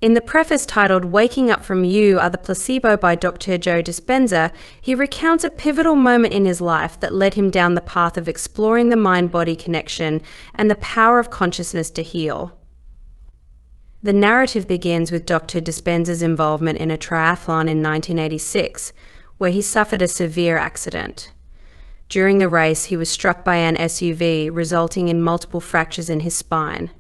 In the preface titled "Waking Up From You, Are the Placebo" by Dr. Joe Dispenza, he recounts a pivotal moment in his life that led him down the path of exploring the mind-body connection and the power of consciousness to heal. The narrative begins with Dr. Dispenza's involvement in a triathlon in 1986, where he suffered a severe accident. During the race, he was struck by an SUV, resulting in multiple fractures in his spine.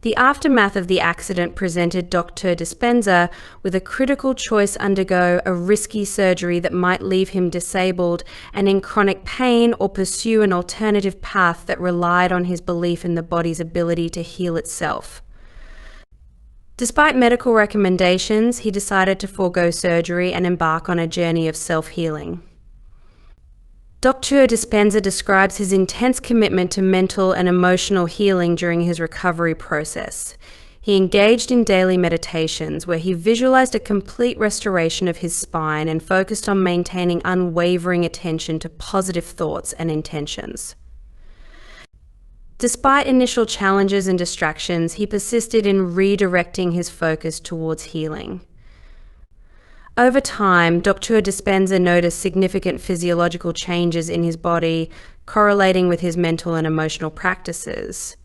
The aftermath of the accident presented Dr. Dispenza with a critical choice: undergo a risky surgery that might leave him disabled and in chronic pain, or pursue an alternative path that relied on his belief in the body's ability to heal itself. Despite medical recommendations, he decided to forego surgery and embark on a journey of self-healing. Dr. Dispenza describes his intense commitment to mental and emotional healing during his recovery process. He engaged in daily meditations where he visualized a complete restoration of his spine and focused on maintaining unwavering attention to positive thoughts and intentions. Despite initial challenges and distractions, he persisted in redirecting his focus towards healing. Over time, Dr. Dispenza noticed significant physiological changes in his body, correlating with his mental and emotional practices.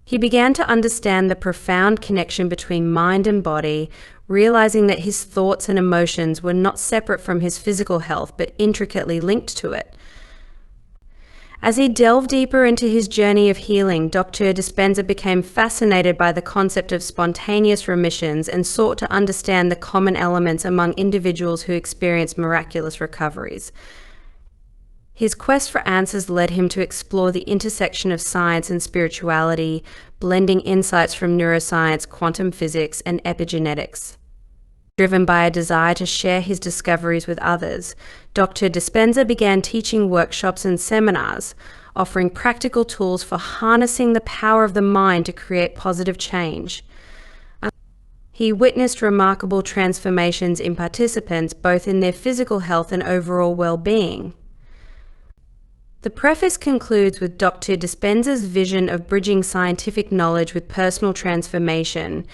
He began to understand the profound connection between mind and body, realizing that his thoughts and emotions were not separate from his physical health, but intricately linked to it. As he delved deeper into his journey of healing, Dr. Dispenza became fascinated by the concept of spontaneous remissions and sought to understand the common elements among individuals who experience miraculous recoveries. His quest for answers led him to explore the intersection of science and spirituality, blending insights from neuroscience, quantum physics, and epigenetics. Driven by a desire to share his discoveries with others, Dr. Dispenza began teaching workshops and seminars, offering practical tools for harnessing the power of the mind to create positive change. He witnessed remarkable transformations in participants, both in their physical health and overall well-being. The preface concludes with Dr. Dispenza's vision of bridging scientific knowledge with personal transformation,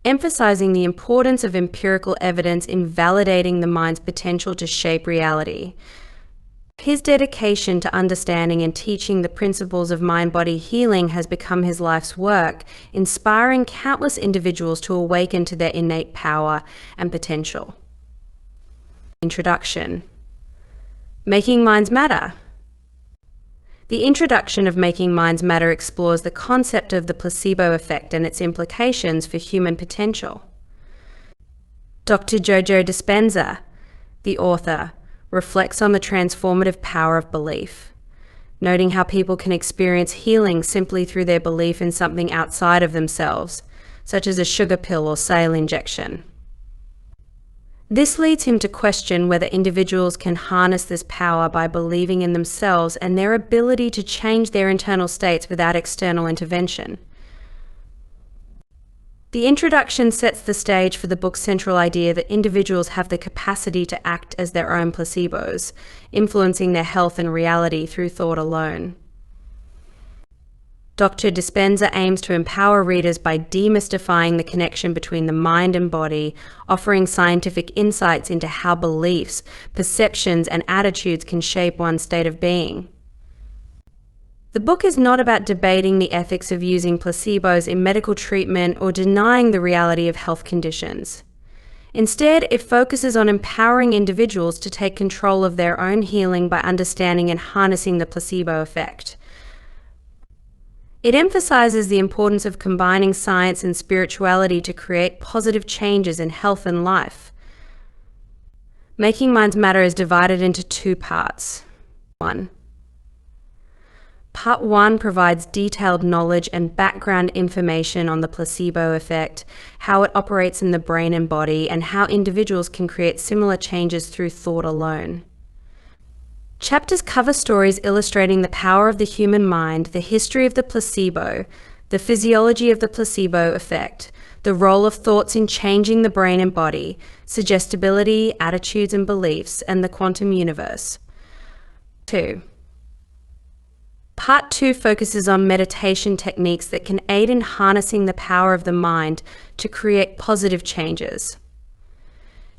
emphasizing the importance of empirical evidence in validating the mind's potential to shape reality. His dedication to understanding and teaching the principles of mind-body healing has become his life's work, inspiring countless individuals to awaken to their innate power and potential. Introduction. Making Minds Matter. The introduction of Making Minds Matter explores the concept of the placebo effect and its implications for human potential. Dr. Joe Dispenza, the author, reflects on the transformative power of belief, noting how people can experience healing simply through their belief in something outside of themselves, such as a sugar pill or saline injection. This leads him to question whether individuals can harness this power by believing in themselves and their ability to change their internal states without external intervention. The introduction sets the stage for the book's central idea that individuals have the capacity to act as their own placebos, influencing their health and reality through thought alone. Dr. Dispenza aims to empower readers by demystifying the connection between the mind and body, offering scientific insights into how beliefs, perceptions, and attitudes can shape one's state of being. The book is not about debating the ethics of using placebos in medical treatment or denying the reality of health conditions. Instead, it focuses on empowering individuals to take control of their own healing by understanding and harnessing the placebo effect. It emphasizes the importance of combining science and spirituality to create positive changes in health and life. Making Minds Matter is divided into two parts. Part 1 provides detailed knowledge and background information on the placebo effect, how it operates in the brain and body, and how individuals can create similar changes through thought alone. Chapters cover stories illustrating the power of the human mind, the history of the placebo, the physiology of the placebo effect, the role of thoughts in changing the brain and body, suggestibility, attitudes and beliefs, and the quantum universe. 2. Part 2 focuses on meditation techniques that can aid in harnessing the power of the mind to create positive changes.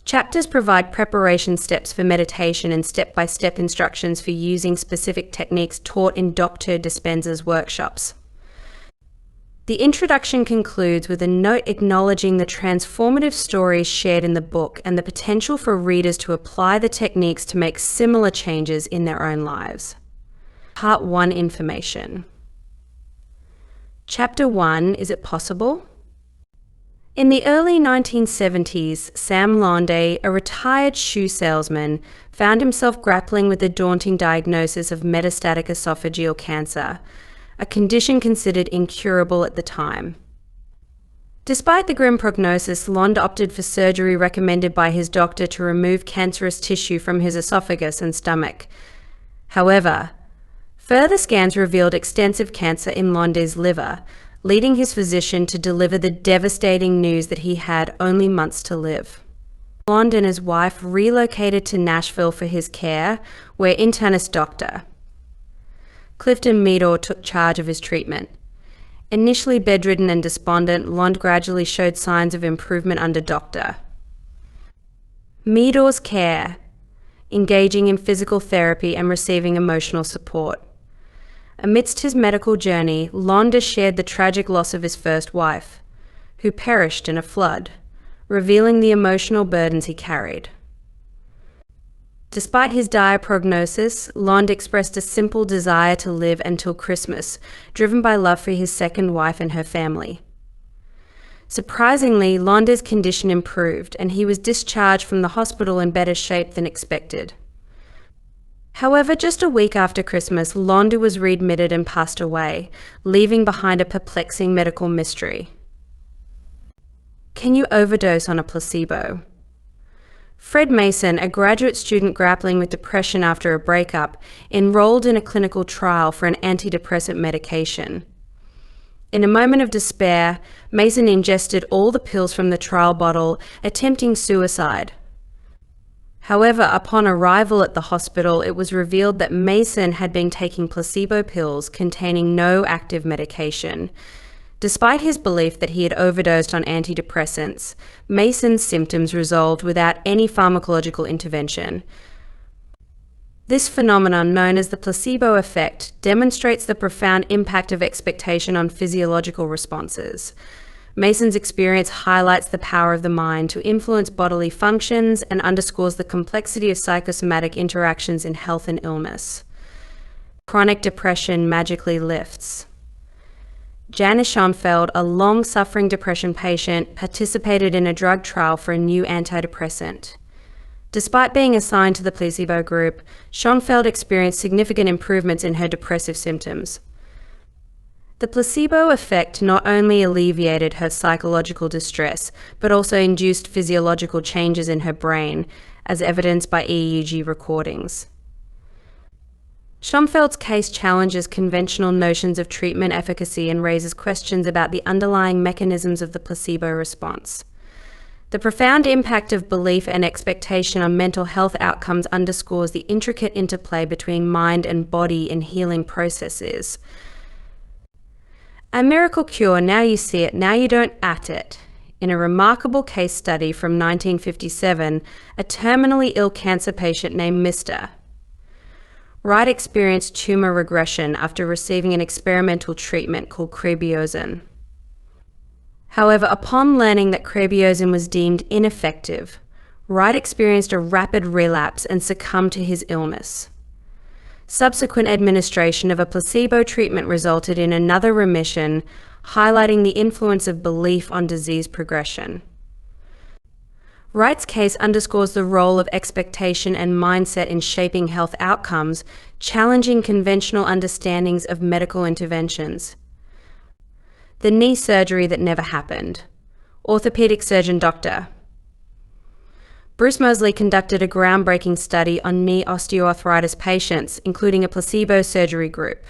Chapters provide preparation steps for meditation and step-by-step instructions for using specific techniques taught in Dr. Dispenza's workshops. The introduction concludes with a note acknowledging the transformative stories shared in the book and the potential for readers to apply the techniques to make similar changes in their own lives. Part 1 Information. Chapter 1 Is It Possible? In the early 1970s, Sam Londe, a retired shoe salesman, found himself grappling with the daunting diagnosis of metastatic esophageal cancer, a condition considered incurable at the time. Despite the grim prognosis, Londe opted for surgery recommended by his doctor to remove cancerous tissue from his esophagus and stomach. However, further scans revealed extensive cancer in Londe's liver, leading his physician to deliver the devastating news that he had only months to live. Londe and his wife relocated to Nashville for his care, where internist Dr. Clifton Meador took charge of his treatment. Initially bedridden and despondent, Londe gradually showed signs of improvement under Dr. Meador's care, engaging in physical therapy and receiving emotional support. Amidst his medical journey, Londe shared the tragic loss of his first wife, who perished in a flood, revealing the emotional burdens he carried. Despite his dire prognosis, Londe expressed a simple desire to live until Christmas, driven by love for his second wife and her family. Surprisingly, Londe's condition improved, and he was discharged from the hospital in better shape than expected. However, just a week after Christmas, Londe was readmitted and passed away, leaving behind a perplexing medical mystery. Can you overdose on a placebo? Fred Mason, a graduate student grappling with depression after a breakup, enrolled in a clinical trial for an antidepressant medication. In a moment of despair, Mason ingested all the pills from the trial bottle, attempting suicide. However, upon arrival at the hospital, it was revealed that Mason had been taking placebo pills containing no active medication. Despite his belief that he had overdosed on antidepressants, Mason's symptoms resolved without any pharmacological intervention. This phenomenon, known as the placebo effect, demonstrates the profound impact of expectation on physiological responses. Mason's experience highlights the power of the mind to influence bodily functions and underscores the complexity of psychosomatic interactions in health and illness. Chronic depression magically lifts. Janice Schoenfeld, a long-suffering depression patient, participated in a drug trial for a new antidepressant. Despite being assigned to the placebo group, Schoenfeld experienced significant improvements in her depressive symptoms. The placebo effect not only alleviated her psychological distress, but also induced physiological changes in her brain, as evidenced by EEG recordings. Schoenfeld's case challenges conventional notions of treatment efficacy and raises questions about the underlying mechanisms of the placebo response. The profound impact of belief and expectation on mental health outcomes underscores the intricate interplay between mind and body in healing processes. A miracle cure, now you see it, now you don't at it. In a remarkable case study from 1957, a terminally ill cancer patient named Mr. Wright experienced tumor regression after receiving an experimental treatment called crebiosin. However, upon learning that crebiosin was deemed ineffective, Wright experienced a rapid relapse and succumbed to his illness. Subsequent administration of a placebo treatment resulted in another remission, highlighting the influence of belief on disease progression. Wright's case underscores the role of expectation and mindset in shaping health outcomes, challenging conventional understandings of medical interventions. The knee surgery that never happened. Orthopedic surgeon Dr. Bruce Moseley conducted a groundbreaking study on knee osteoarthritis patients, including a placebo surgery group.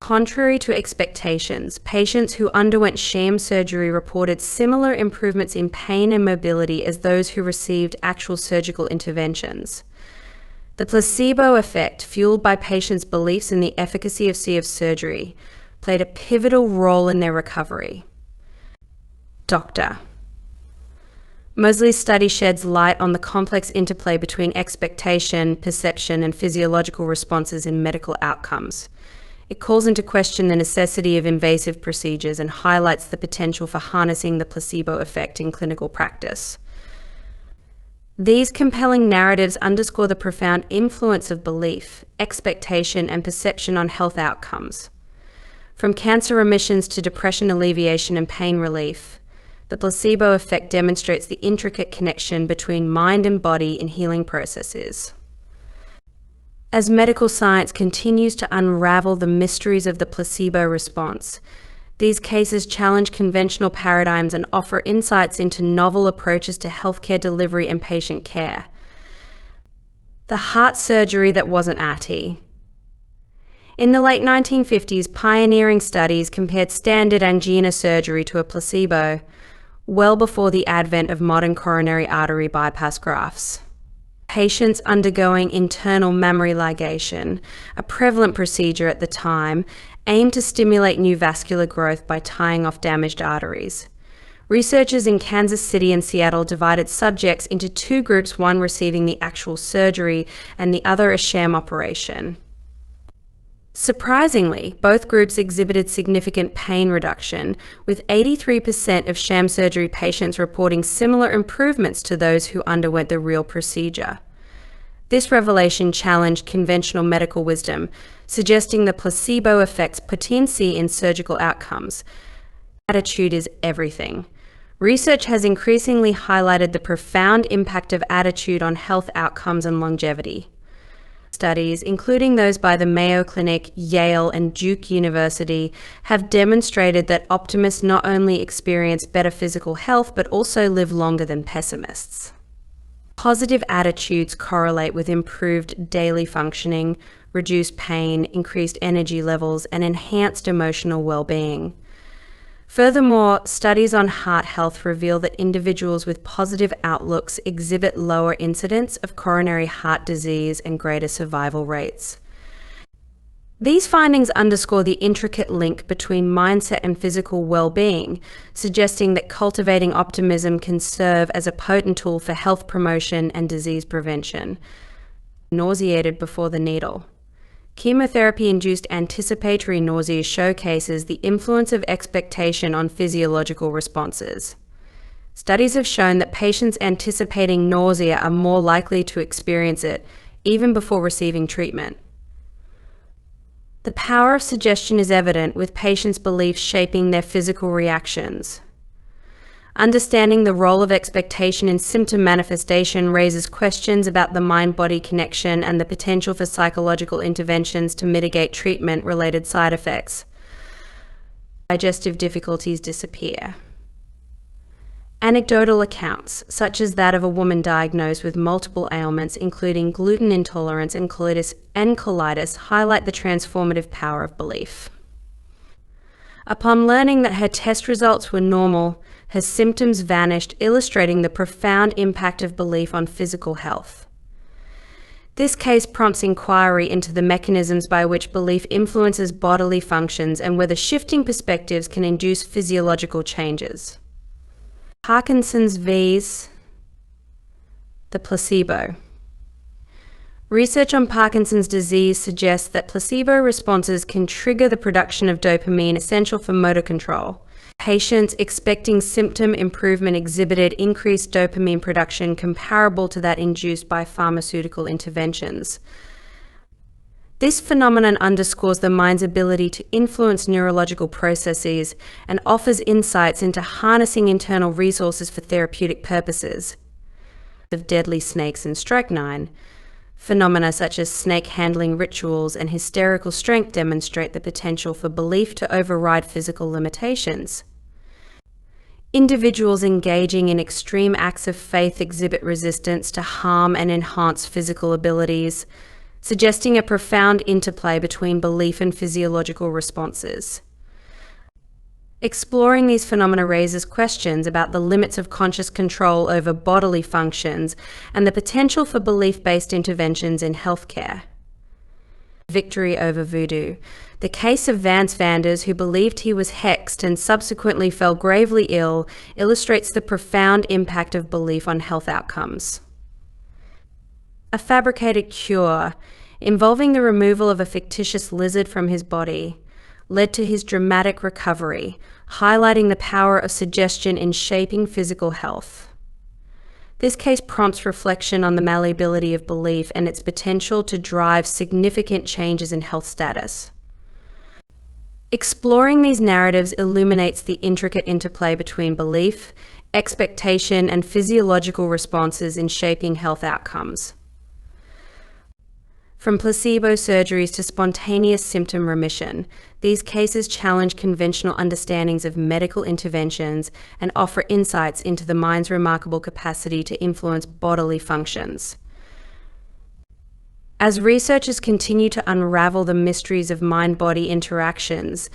Contrary to expectations, patients who underwent sham surgery reported similar improvements in pain and mobility as those who received actual surgical interventions. The placebo effect, fueled by patients' beliefs in the efficacy of surgery, played a pivotal role in their recovery. Doctor. Mosley's study sheds light on the complex interplay between expectation, perception, and physiological responses in medical outcomes. It calls into question the necessity of invasive procedures and highlights the potential for harnessing the placebo effect in clinical practice. These compelling narratives underscore the profound influence of belief, expectation, and perception on health outcomes. From cancer remissions to depression alleviation and pain relief, the placebo effect demonstrates the intricate connection between mind and body in healing processes. As medical science continues to unravel the mysteries of the placebo response, these cases challenge conventional paradigms and offer insights into novel approaches to healthcare delivery and patient care. The heart surgery that wasn't ATI. In the late 1950s, pioneering studies compared standard angina surgery to a placebo, well before the advent of modern coronary artery bypass grafts. Patients undergoing internal mammary ligation, a prevalent procedure at the time, aimed to stimulate new vascular growth by tying off damaged arteries. Researchers in Kansas City and Seattle divided subjects into two groups, one receiving the actual surgery and the other a sham operation. Surprisingly, both groups exhibited significant pain reduction, with 83% of sham surgery patients reporting similar improvements to those who underwent the real procedure. This revelation challenged conventional medical wisdom, suggesting the placebo effect's potency in surgical outcomes. Attitude is everything. Research has increasingly highlighted the profound impact of attitude on health outcomes and longevity. Studies, including those by the Mayo Clinic, Yale, and Duke University, have demonstrated that optimists not only experience better physical health but also live longer than pessimists. Positive attitudes correlate with improved daily functioning, reduced pain, increased energy levels, and enhanced emotional well-being. Furthermore, studies on heart health reveal that individuals with positive outlooks exhibit lower incidence of coronary heart disease and greater survival rates. These findings underscore the intricate link between mindset and physical well-being, suggesting that cultivating optimism can serve as a potent tool for health promotion and disease prevention. Nauseated before the needle. Chemotherapy-induced anticipatory nausea showcases the influence of expectation on physiological responses. Studies have shown that patients anticipating nausea are more likely to experience it, even before receiving treatment. The power of suggestion is evident, with patients' beliefs shaping their physical reactions. Understanding the role of expectation in symptom manifestation raises questions about the mind-body connection and the potential for psychological interventions to mitigate treatment-related side effects. Digestive difficulties disappear. Anecdotal accounts, such as that of a woman diagnosed with multiple ailments, including gluten intolerance and colitis, highlight the transformative power of belief. Upon learning that her test results were normal, her symptoms vanished, illustrating the profound impact of belief on physical health. This case prompts inquiry into the mechanisms by which belief influences bodily functions and whether shifting perspectives can induce physiological changes. Parkinson's vs. the placebo. Research on Parkinson's disease suggests that placebo responses can trigger the production of dopamine essential for motor control. Patients expecting symptom improvement exhibited increased dopamine production comparable to that induced by pharmaceutical interventions. This phenomenon underscores the mind's ability to influence neurological processes and offers insights into harnessing internal resources for therapeutic purposes. Of deadly snakes and strychnine, phenomena such as snake handling rituals and hysterical strength demonstrate the potential for belief to override physical limitations. Individuals engaging in extreme acts of faith exhibit resistance to harm and enhance physical abilities, suggesting a profound interplay between belief and physiological responses. Exploring these phenomena raises questions about the limits of conscious control over bodily functions and the potential for belief-based interventions in healthcare. Victory over voodoo. The case of Vance Vanders, who believed he was hexed and subsequently fell gravely ill, illustrates the profound impact of belief on health outcomes. A fabricated cure, involving the removal of a fictitious lizard from his body, led to his dramatic recovery, highlighting the power of suggestion in shaping physical health. This case prompts reflection on the malleability of belief and its potential to drive significant changes in health status. Exploring these narratives illuminates the intricate interplay between belief, expectation, and physiological responses in shaping health outcomes. From placebo surgeries to spontaneous symptom remission, these cases challenge conventional understandings of medical interventions and offer insights into the mind's remarkable capacity to influence bodily functions. As researchers continue to unravel the mysteries of mind-body interactions,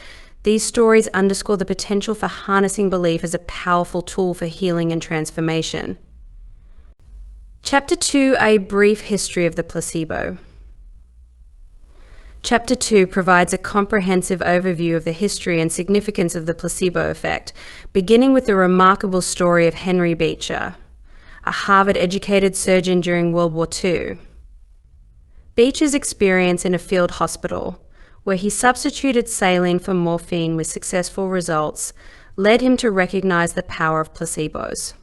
these stories underscore the potential for harnessing belief as a powerful tool for healing and transformation. Chapter 2: A brief history of the placebo. Chapter 2 provides a comprehensive overview of the history and significance of the placebo effect, beginning with the remarkable story of Henry Beecher, a Harvard-educated surgeon during World War II. Beecher's experience in a field hospital, where he substituted saline for morphine with successful results, led him to recognize the power of placebos.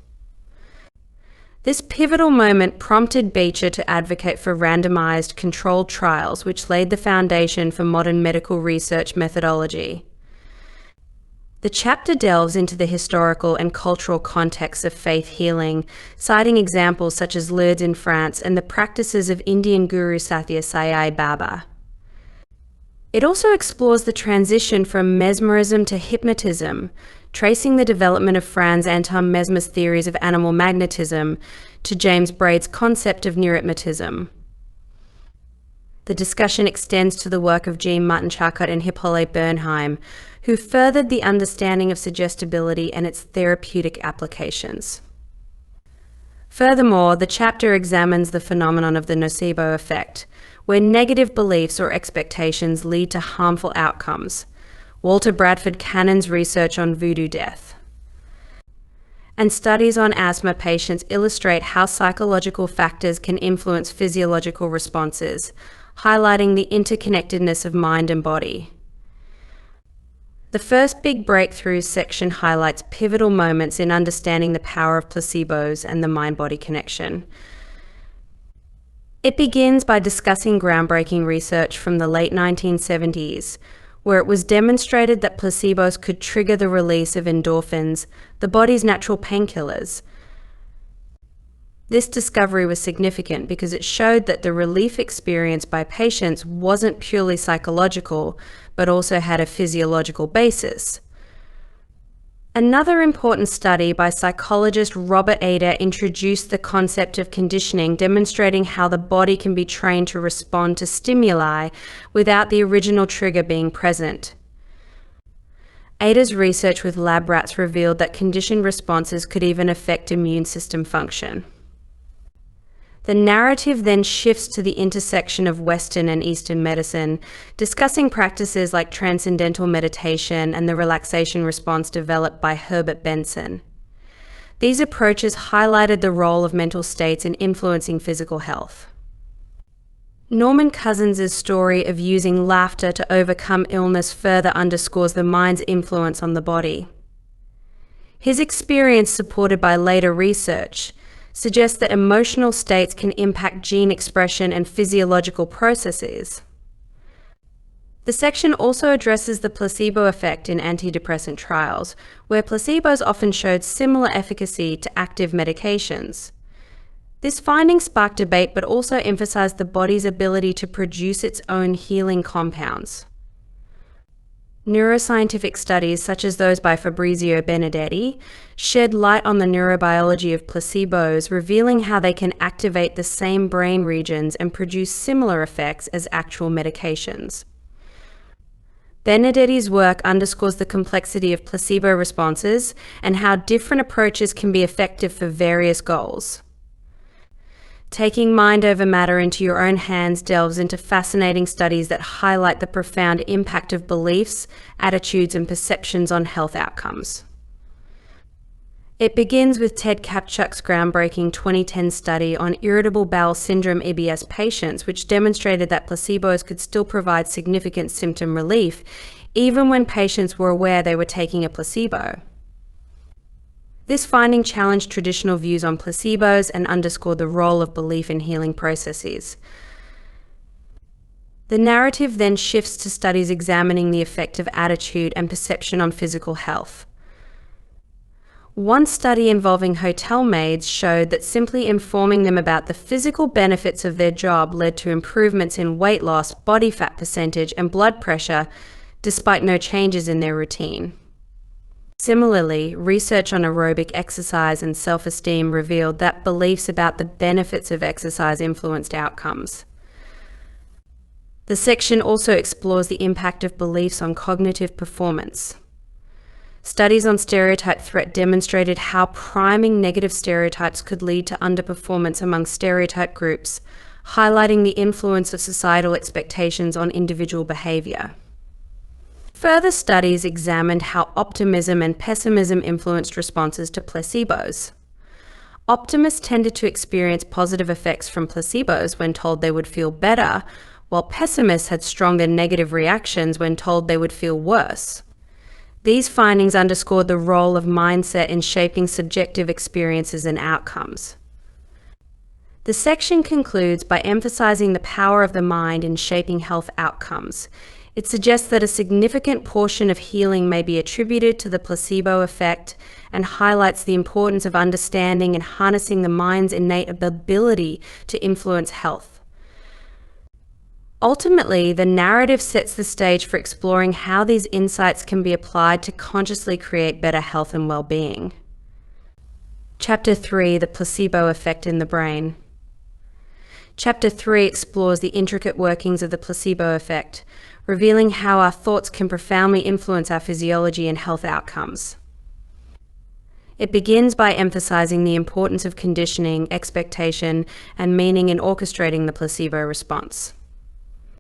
This pivotal moment prompted Beecher to advocate for randomized, controlled trials, which laid the foundation for modern medical research methodology. The chapter delves into the historical and cultural context of faith healing, citing examples such as Lourdes in France and the practices of Indian guru Sathya Sai Baba. It also explores the transition from mesmerism to hypnotism, tracing the development of Franz Anton Mesmer's theories of animal magnetism to James Braid's concept of neurohypnotism. The discussion extends to the work of Jean-Martin Charcot and Hippolyte Bernheim, who furthered the understanding of suggestibility and its therapeutic applications. Furthermore, the chapter examines the phenomenon of the nocebo effect, where negative beliefs or expectations lead to harmful outcomes. Walter Bradford Cannon's research on voodoo death. And studies on asthma patients illustrate how psychological factors can influence physiological responses, highlighting the interconnectedness of mind and body. The first big breakthroughs section highlights pivotal moments in understanding the power of placebos and the mind-body connection. It begins by discussing groundbreaking research from the late 1970s, where it was demonstrated that placebos could trigger the release of endorphins, the body's natural painkillers. This discovery was significant because it showed that the relief experienced by patients wasn't purely psychological, but also had a physiological basis. Another important study by psychologist Robert Eder introduced the concept of conditioning, demonstrating how the body can be trained to respond to stimuli without the original trigger being present. Eder's research with lab rats revealed that conditioned responses could even affect immune system function. The narrative then shifts to the intersection of Western and Eastern medicine, discussing practices like transcendental meditation and the relaxation response developed by Herbert Benson. These approaches highlighted the role of mental states in influencing physical health. Norman Cousins' story of using laughter to overcome illness further underscores the mind's influence on the body. His experience, supported by later research, suggests that emotional states can impact gene expression and physiological processes. The section also addresses the placebo effect in antidepressant trials, where placebos often showed similar efficacy to active medications. This finding sparked debate but also emphasized the body's ability to produce its own healing compounds. Neuroscientific studies, such as those by Fabrizio Benedetti, shed light on the neurobiology of placebos, revealing how they can activate the same brain regions and produce similar effects as actual medications. Benedetti's work underscores the complexity of placebo responses and how different approaches can be effective for various goals. Taking Mind Over Matter into Your Own Hands delves into fascinating studies that highlight the profound impact of beliefs, attitudes, and perceptions on health outcomes. It begins with Ted Kaptchuk's groundbreaking 2010 study on irritable bowel syndrome (IBS) patients, which demonstrated that placebos could still provide significant symptom relief, even when patients were aware they were taking a placebo. This finding challenged traditional views on placebos and underscored the role of belief in healing processes. The narrative then shifts to studies examining the effect of attitude and perception on physical health. One study involving hotel maids showed that simply informing them about the physical benefits of their job led to improvements in weight loss, body fat percentage, and blood pressure, despite no changes in their routine. Similarly, research on aerobic exercise and self-esteem revealed that beliefs about the benefits of exercise influenced outcomes. The section also explores the impact of beliefs on cognitive performance. Studies on stereotype threat demonstrated how priming negative stereotypes could lead to underperformance among stereotype groups, highlighting the influence of societal expectations on individual behavior. Further studies examined how optimism and pessimism influenced responses to placebos. Optimists tended to experience positive effects from placebos when told they would feel better, while pessimists had stronger negative reactions when told they would feel worse. These findings underscored the role of mindset in shaping subjective experiences and outcomes. The section concludes by emphasizing the power of the mind in shaping health outcomes. It suggests that a significant portion of healing may be attributed to the placebo effect and highlights the importance of understanding and harnessing the mind's innate ability to influence health. Ultimately, the narrative sets the stage for exploring how these insights can be applied to consciously create better health and well-being. Chapter 3: The Placebo Effect in the Brain. Chapter 3 explores the intricate workings of the placebo effect, revealing how our thoughts can profoundly influence our physiology and health outcomes. It begins by emphasizing the importance of conditioning, expectation, and meaning in orchestrating the placebo response.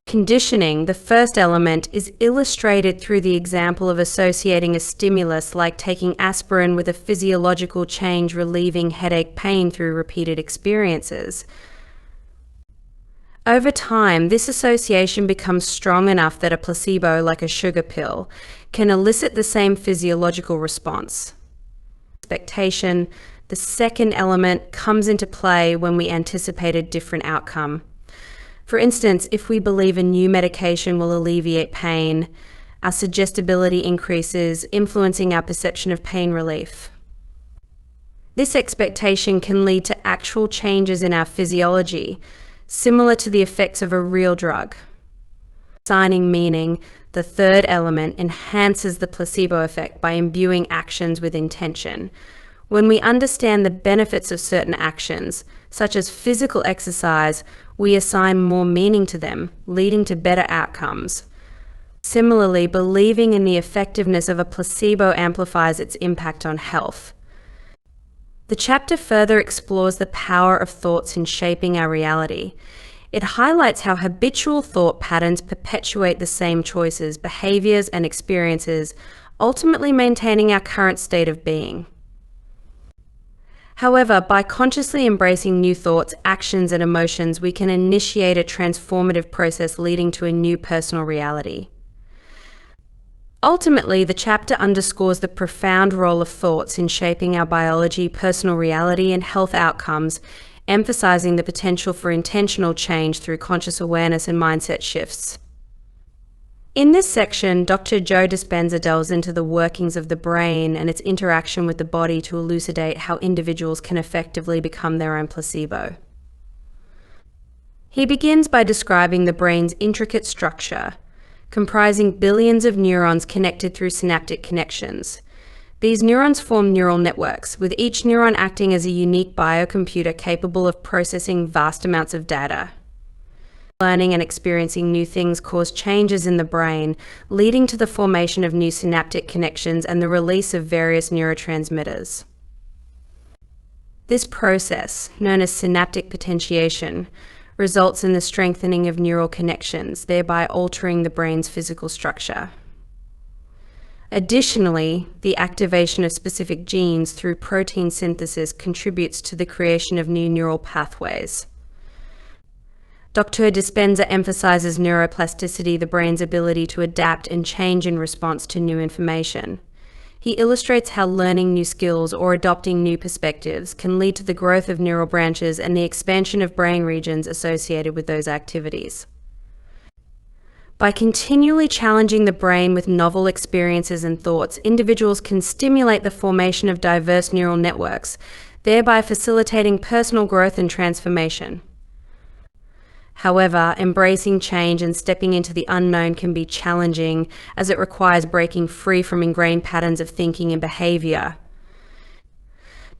Conditioning, the first element, is illustrated through the example of associating a stimulus like taking aspirin with a physiological change relieving headache pain through repeated experiences. Over time, this association becomes strong enough that a placebo, like a sugar pill, can elicit the same physiological response. Expectation, the second element, comes into play when we anticipate a different outcome. For instance, if we believe a new medication will alleviate pain, our suggestibility increases, influencing our perception of pain relief. This expectation can lead to actual changes in our physiology, similar to the effects of a real drug. Assigning meaning, the third element, enhances the placebo effect by imbuing actions with intention. When we understand the benefits of certain actions, such as physical exercise, we assign more meaning to them, leading to better outcomes. Similarly, believing in the effectiveness of a placebo amplifies its impact on health. The chapter further explores the power of thoughts in shaping our reality. It highlights how habitual thought patterns perpetuate the same choices, behaviors, and experiences, ultimately maintaining our current state of being. However, by consciously embracing new thoughts, actions, and emotions, we can initiate a transformative process leading to a new personal reality. Ultimately, the chapter underscores the profound role of thoughts in shaping our biology, personal reality, and health outcomes, emphasizing the potential for intentional change through conscious awareness and mindset shifts. In this section, Dr. Joe Dispenza delves into the workings of the brain and its interaction with the body to elucidate how individuals can effectively become their own placebo. He begins by describing the brain's intricate structure, comprising billions of neurons connected through synaptic connections. These neurons form neural networks, with each neuron acting as a unique biocomputer capable of processing vast amounts of data. Learning and experiencing new things cause changes in the brain, leading to the formation of new synaptic connections and the release of various neurotransmitters. This process, known as synaptic potentiation, results in the strengthening of neural connections, thereby altering the brain's physical structure. Additionally, the activation of specific genes through protein synthesis contributes to the creation of new neural pathways. Dr. Dispenza emphasizes neuroplasticity, the brain's ability to adapt and change in response to new information. He illustrates how learning new skills or adopting new perspectives can lead to the growth of neural branches and the expansion of brain regions associated with those activities. By continually challenging the brain with novel experiences and thoughts, individuals can stimulate the formation of diverse neural networks, thereby facilitating personal growth and transformation. However, embracing change and stepping into the unknown can be challenging, as it requires breaking free from ingrained patterns of thinking and behavior.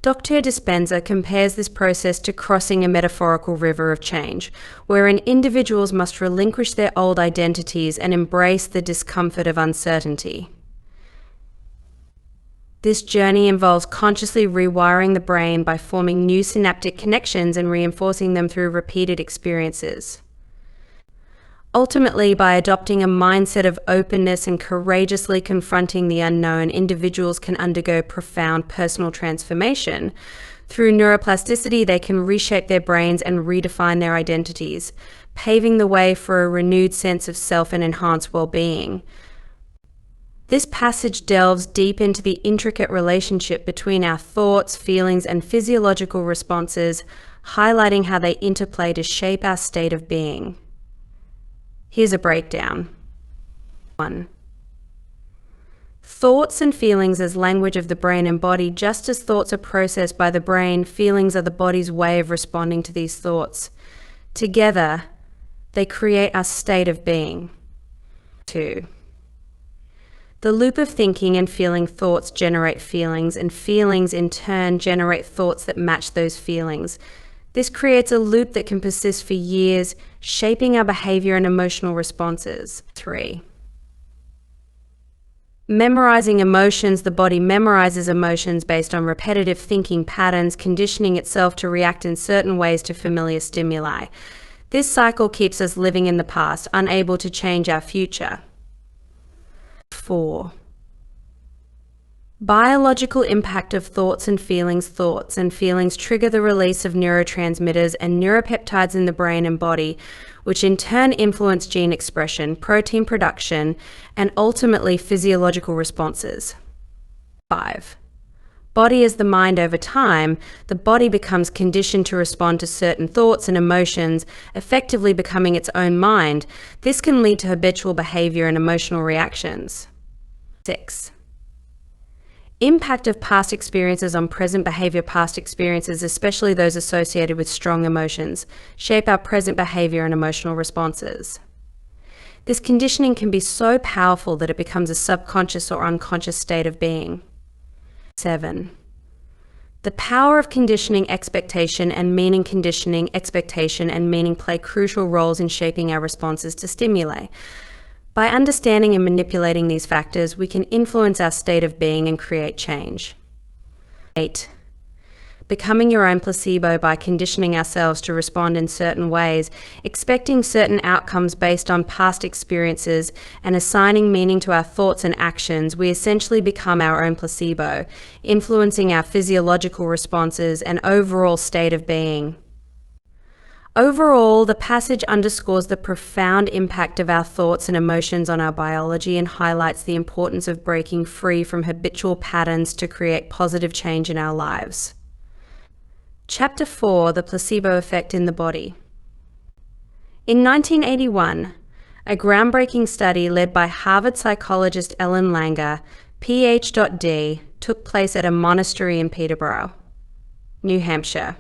Dr. Dispenza compares this process to crossing a metaphorical river of change, wherein individuals must relinquish their old identities and embrace the discomfort of uncertainty. This journey involves consciously rewiring the brain by forming new synaptic connections and reinforcing them through repeated experiences. Ultimately, by adopting a mindset of openness and courageously confronting the unknown, individuals can undergo profound personal transformation. Through neuroplasticity, they can reshape their brains and redefine their identities, paving the way for a renewed sense of self and enhanced well-being. This passage delves deep into the intricate relationship between our thoughts, feelings, and physiological responses, highlighting how they interplay to shape our state of being. Here's a breakdown. 1. Thoughts and feelings as language of the brain and body. Just as thoughts are processed by the brain, feelings are the body's way of responding to these thoughts. Together, they create our state of being. 2. The loop of thinking and feeling. Thoughts generate feelings, and feelings in turn generate thoughts that match those feelings. This creates a loop that can persist for years, shaping our behavior and emotional responses. 3. Memorizing emotions. The body memorizes emotions based on repetitive thinking patterns, conditioning itself to react in certain ways to familiar stimuli. This cycle keeps us living in the past, unable to change our future. 4. Biological impact of thoughts and feelings. Thoughts and feelings trigger the release of neurotransmitters and neuropeptides in the brain and body, which in turn influence gene expression, protein production, and ultimately physiological responses. 5. Body as the mind. Over time, the body becomes conditioned to respond to certain thoughts and emotions, effectively becoming its own mind. This can lead to habitual behavior and emotional reactions. 6. Impact of past experiences on present behavior. Past experiences, especially those associated with strong emotions, shape our present behavior and emotional responses. This conditioning can be so powerful that it becomes a subconscious or unconscious state of being. 7. The power of conditioning. Expectation and meaning. Conditioning, expectation, and meaning play crucial roles in shaping our responses to stimuli. By understanding and manipulating these factors, we can influence our state of being and create change. 8. Becoming your own placebo. By conditioning ourselves to respond in certain ways, expecting certain outcomes based on past experiences, and assigning meaning to our thoughts and actions, we essentially become our own placebo, influencing our physiological responses and overall state of being. Overall, the passage underscores the profound impact of our thoughts and emotions on our biology and highlights the importance of breaking free from habitual patterns to create positive change in our lives. Chapter 4: The Placebo Effect in the Body. In 1981, a groundbreaking study led by Harvard psychologist Ellen Langer, Ph.D., took place at a monastery in Peterborough, New Hampshire.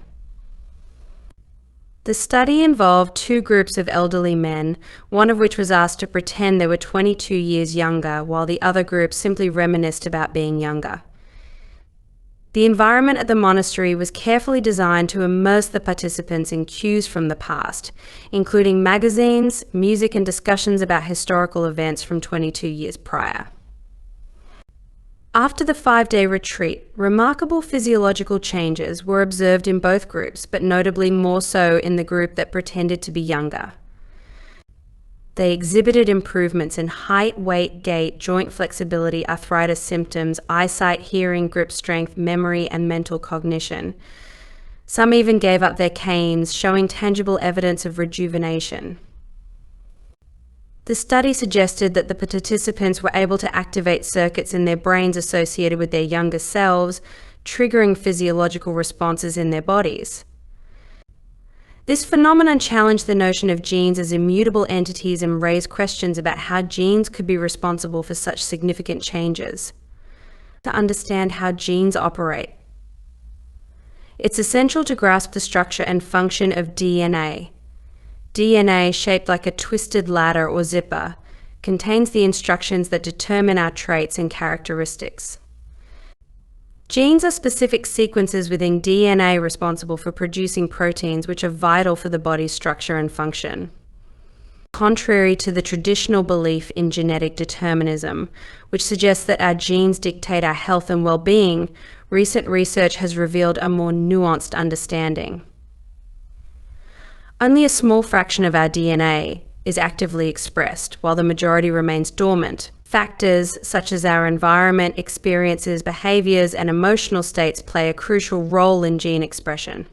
The study involved two groups of elderly men, one of which was asked to pretend they were 22 years younger, while the other group simply reminisced about being younger. The environment at the monastery was carefully designed to immerse the participants in cues from the past, including magazines, music, and discussions about historical events from 22 years prior. After the 5-day retreat, remarkable physiological changes were observed in both groups, but notably more so in the group that pretended to be younger. They exhibited improvements in height, weight, gait, joint flexibility, arthritis symptoms, eyesight, hearing, grip strength, memory, and mental cognition. Some even gave up their canes, showing tangible evidence of rejuvenation. The study suggested that the participants were able to activate circuits in their brains associated with their younger selves, triggering physiological responses in their bodies. This phenomenon challenged the notion of genes as immutable entities and raised questions about how genes could be responsible for such significant changes. To understand how genes operate, it's essential to grasp the structure and function of DNA. DNA, shaped like a twisted ladder or zipper, contains the instructions that determine our traits and characteristics. Genes are specific sequences within DNA responsible for producing proteins which are vital for the body's structure and function. Contrary to the traditional belief in genetic determinism, which suggests that our genes dictate our health and well-being, recent research has revealed a more nuanced understanding. Only a small fraction of our DNA is actively expressed, while the majority remains dormant. Factors such as our environment, experiences, behaviors, and emotional states play a crucial role in gene expression.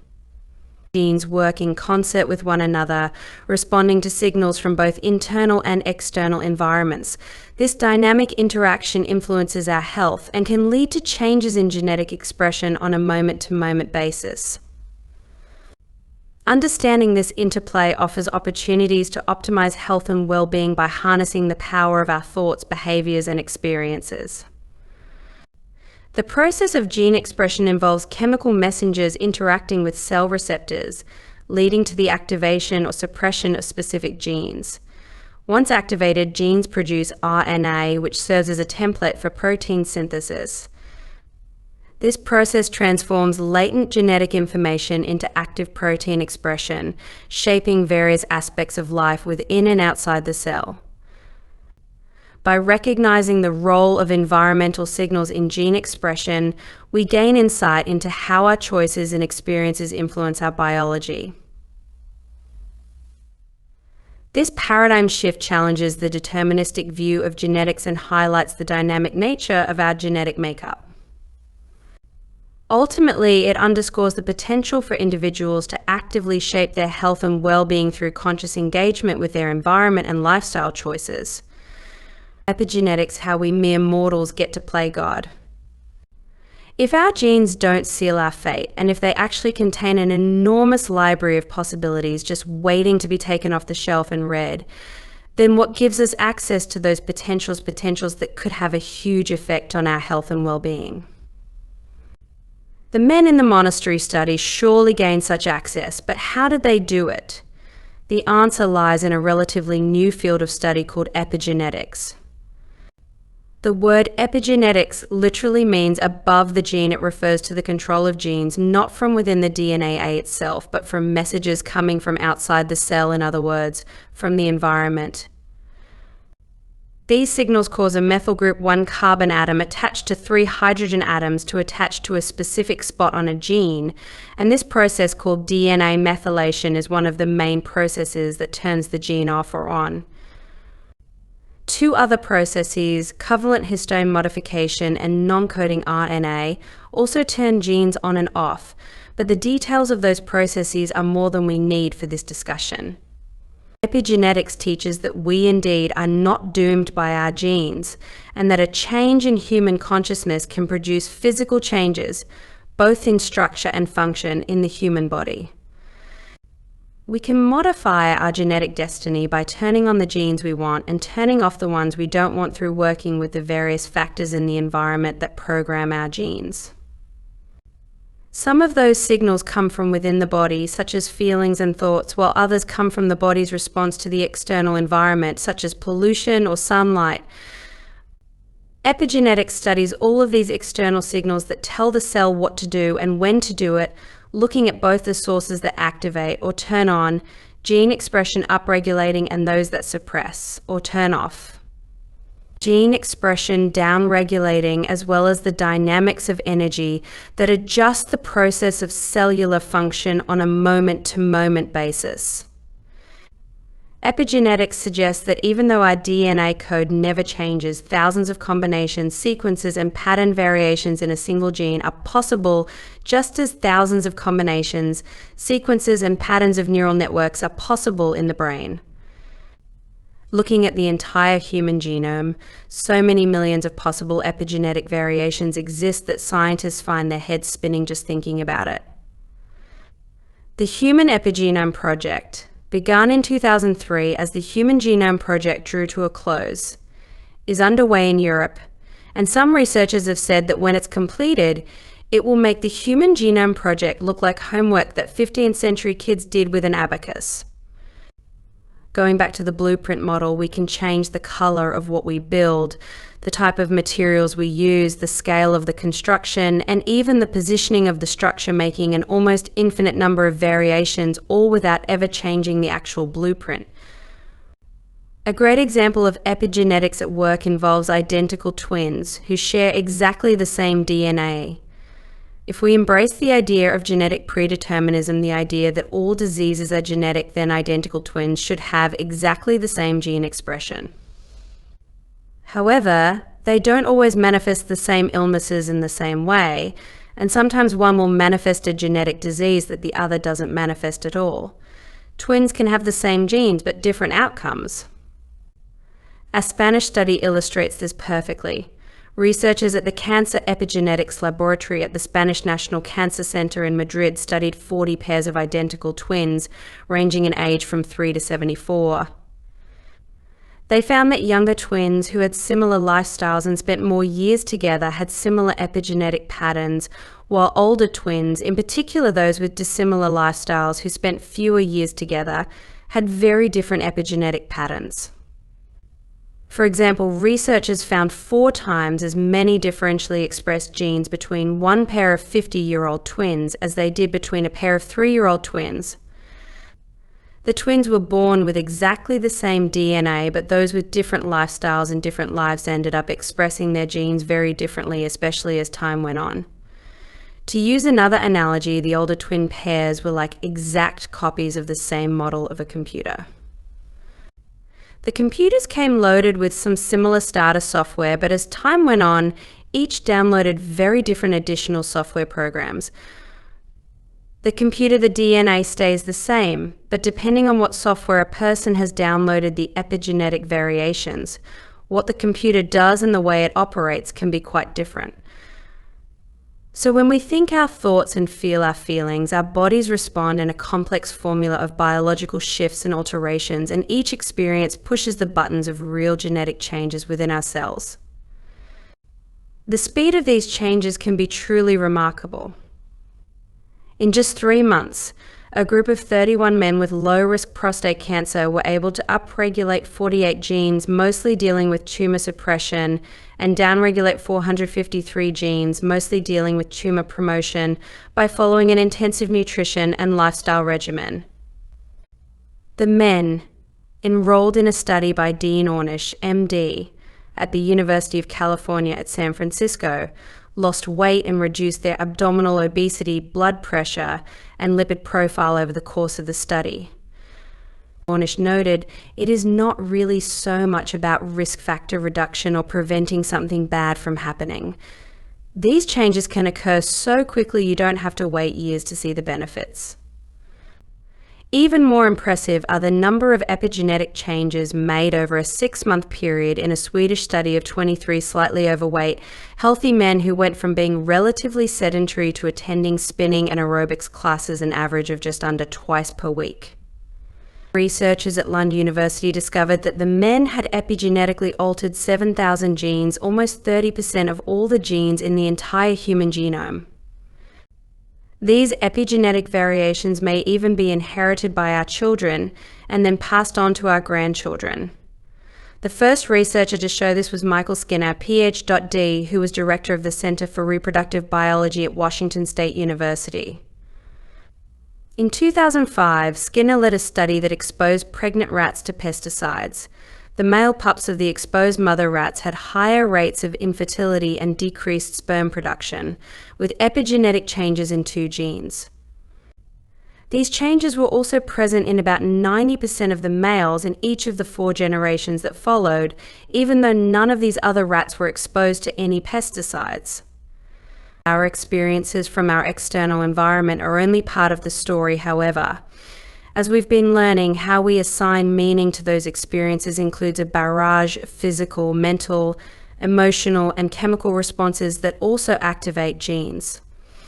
Genes work in concert with one another, responding to signals from both internal and external environments. This dynamic interaction influences our health and can lead to changes in genetic expression on a moment-to-moment basis. Understanding this interplay offers opportunities to optimize health and well-being by harnessing the power of our thoughts, behaviors, and experiences. The process of gene expression involves chemical messengers interacting with cell receptors, leading to the activation or suppression of specific genes. Once activated, genes produce RNA, which serves as a template for protein synthesis. This process transforms latent genetic information into active protein expression, shaping various aspects of life within and outside the cell. By recognizing the role of environmental signals in gene expression, we gain insight into how our choices and experiences influence our biology. This paradigm shift challenges the deterministic view of genetics and highlights the dynamic nature of our genetic makeup. Ultimately, it underscores the potential for individuals to actively shape their health and well-being through conscious engagement with their environment and lifestyle choices. Epigenetics, how we mere mortals get to play God. If our genes don't seal our fate, and if they actually contain an enormous library of possibilities just waiting to be taken off the shelf and read, then what gives us access to those potentials that could have a huge effect on our health and well-being? The men in the monastery study surely gained such access, but how did they do it? The answer lies in a relatively new field of study called epigenetics. The word epigenetics literally means above the gene. It refers to the control of genes, not from within the DNA itself, but from messages coming from outside the cell, in other words, from the environment. These signals cause a methyl group 1 carbon atom attached to 3 hydrogen atoms to attach to a specific spot on a gene, and this process called DNA methylation is one of the main processes that turns the gene off or on. 2 other processes, covalent histone modification and non-coding RNA, also turn genes on and off, but the details of those processes are more than we need for this discussion. Epigenetics teaches that we indeed are not doomed by our genes, and that a change in human consciousness can produce physical changes, both in structure and function, in the human body. We can modify our genetic destiny by turning on the genes we want and turning off the ones we don't want through working with the various factors in the environment that program our genes. Some of those signals come from within the body, such as feelings and thoughts, while others come from the body's response to the external environment, such as pollution or sunlight. Epigenetics studies all of these external signals that tell the cell what to do and when to do it, looking at both the sources that activate or turn on gene expression upregulating and those that suppress or turn off gene expression downregulating, as well as the dynamics of energy that adjust the process of cellular function on a moment-to-moment basis. Epigenetics suggests that even though our DNA code never changes, thousands of combinations, sequences, and pattern variations in a single gene are possible, just as thousands of combinations, sequences, and patterns of neural networks are possible in the brain. Looking at the entire human genome, so many millions of possible epigenetic variations exist that scientists find their heads spinning just thinking about it. The Human Epigenome Project, begun in 2003 as the Human Genome Project drew to a close, is underway in Europe, and some researchers have said that when it's completed, it will make the Human Genome Project look like homework that 15th century kids did with an abacus. Going back to the blueprint model, we can change the color of what we build, the type of materials we use, the scale of the construction, and even the positioning of the structure, making an almost infinite number of variations, all without ever changing the actual blueprint. A great example of epigenetics at work involves identical twins who share exactly the same DNA. If we embrace the idea of genetic predeterminism, the idea that all diseases are genetic, then identical twins should have exactly the same gene expression. However, they don't always manifest the same illnesses in the same way, and sometimes one will manifest a genetic disease that the other doesn't manifest at all. Twins can have the same genes but different outcomes. A Spanish study illustrates this perfectly. Researchers at the Cancer Epigenetics Laboratory at the Spanish National Cancer Center in Madrid studied 40 pairs of identical twins, ranging in age from 3 to 74. They found that younger twins who had similar lifestyles and spent more years together had similar epigenetic patterns, while older twins, in particular those with dissimilar lifestyles who spent fewer years together, had very different epigenetic patterns. For example, researchers found 4 times as many differentially expressed genes between one pair of 50-year-old twins as they did between a pair of 3-year-old twins. The twins were born with exactly the same DNA, but those with different lifestyles and different lives ended up expressing their genes very differently, especially as time went on. To use another analogy, the older twin pairs were like exact copies of the same model of a computer. The computers came loaded with some similar starter software, but as time went on, each downloaded very different additional software programs. The computer, the DNA stays the same, but depending on what software a person has downloaded, the epigenetic variations, what the computer does and the way it operates can be quite different. So when we think our thoughts and feel our feelings, our bodies respond in a complex formula of biological shifts and alterations, and each experience pushes the buttons of real genetic changes within our cells. The speed of these changes can be truly remarkable. In just 3 months, a group of 31 men with low-risk prostate cancer were able to upregulate 48 genes, mostly dealing with tumor suppression, and downregulate 453 genes, mostly dealing with tumor promotion, by following an intensive nutrition and lifestyle regimen. The men, enrolled in a study by Dean Ornish, MD, at the University of California at San Francisco, lost weight and reduced their abdominal obesity, blood pressure, and lipid profile over the course of the study. Ornish noted, it is not really so much about risk factor reduction or preventing something bad from happening. These changes can occur so quickly you don't have to wait years to see the benefits. Even more impressive are the number of epigenetic changes made over a 6-month period in a Swedish study of 23 slightly overweight, healthy men who went from being relatively sedentary to attending spinning and aerobics classes an average of just under twice per week. Researchers at Lund University discovered that the men had epigenetically altered 7,000 genes, almost 30% of all the genes in the entire human genome. These epigenetic variations may even be inherited by our children and then passed on to our grandchildren. The first researcher to show this was Michael Skinner, Ph.D., who was director of the Center for Reproductive Biology at Washington State University. In 2005, Skinner led a study that exposed pregnant rats to pesticides. The male pups of the exposed mother rats had higher rates of infertility and decreased sperm production, with epigenetic changes in 2 genes. These changes were also present in about 90% of the males in each of the 4 generations that followed, even though none of these other rats were exposed to any pesticides. Our experiences from our external environment are only part of the story, however. As we've been learning, how we assign meaning to those experiences includes a barrage of physical, mental, emotional, and chemical responses that also activate genes.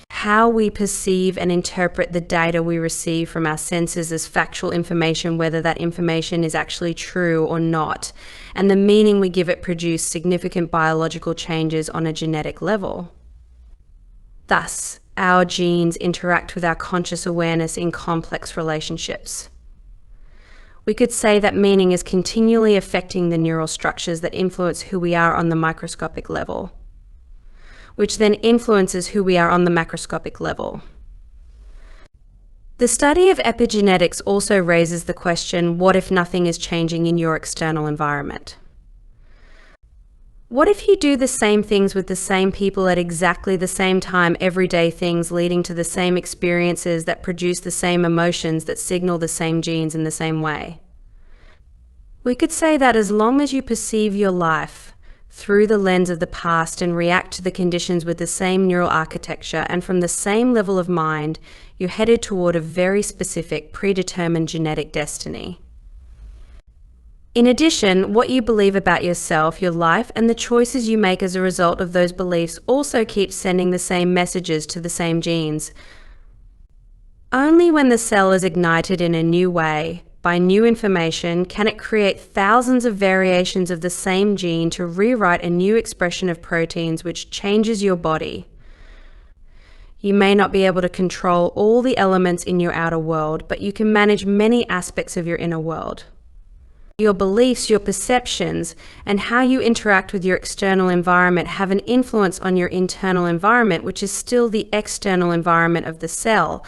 How we perceive and interpret the data we receive from our senses as factual information, whether that information is actually true or not, and the meaning we give it produce significant biological changes on a genetic level. Thus, our genes interact with our conscious awareness in complex relationships. We could say that meaning is continually affecting the neural structures that influence who we are on the microscopic level, which then influences who we are on the macroscopic level. The study of epigenetics also raises the question, what if nothing is changing in your external environment? What if you do the same things with the same people at exactly the same time, everyday things leading to the same experiences that produce the same emotions that signal the same genes in the same way? We could say that as long as you perceive your life through the lens of the past and react to the conditions with the same neural architecture and from the same level of mind, you're headed toward a very specific, predetermined genetic destiny. In addition, what you believe about yourself, your life, and the choices you make as a result of those beliefs also keep sending the same messages to the same genes. Only when the cell is ignited in a new way, by new information, can it create thousands of variations of the same gene to rewrite a new expression of proteins which changes your body. You may not be able to control all the elements in your outer world, but you can manage many aspects of your inner world. Your beliefs, your perceptions, and how you interact with your external environment have an influence on your internal environment, which is still the external environment of the cell.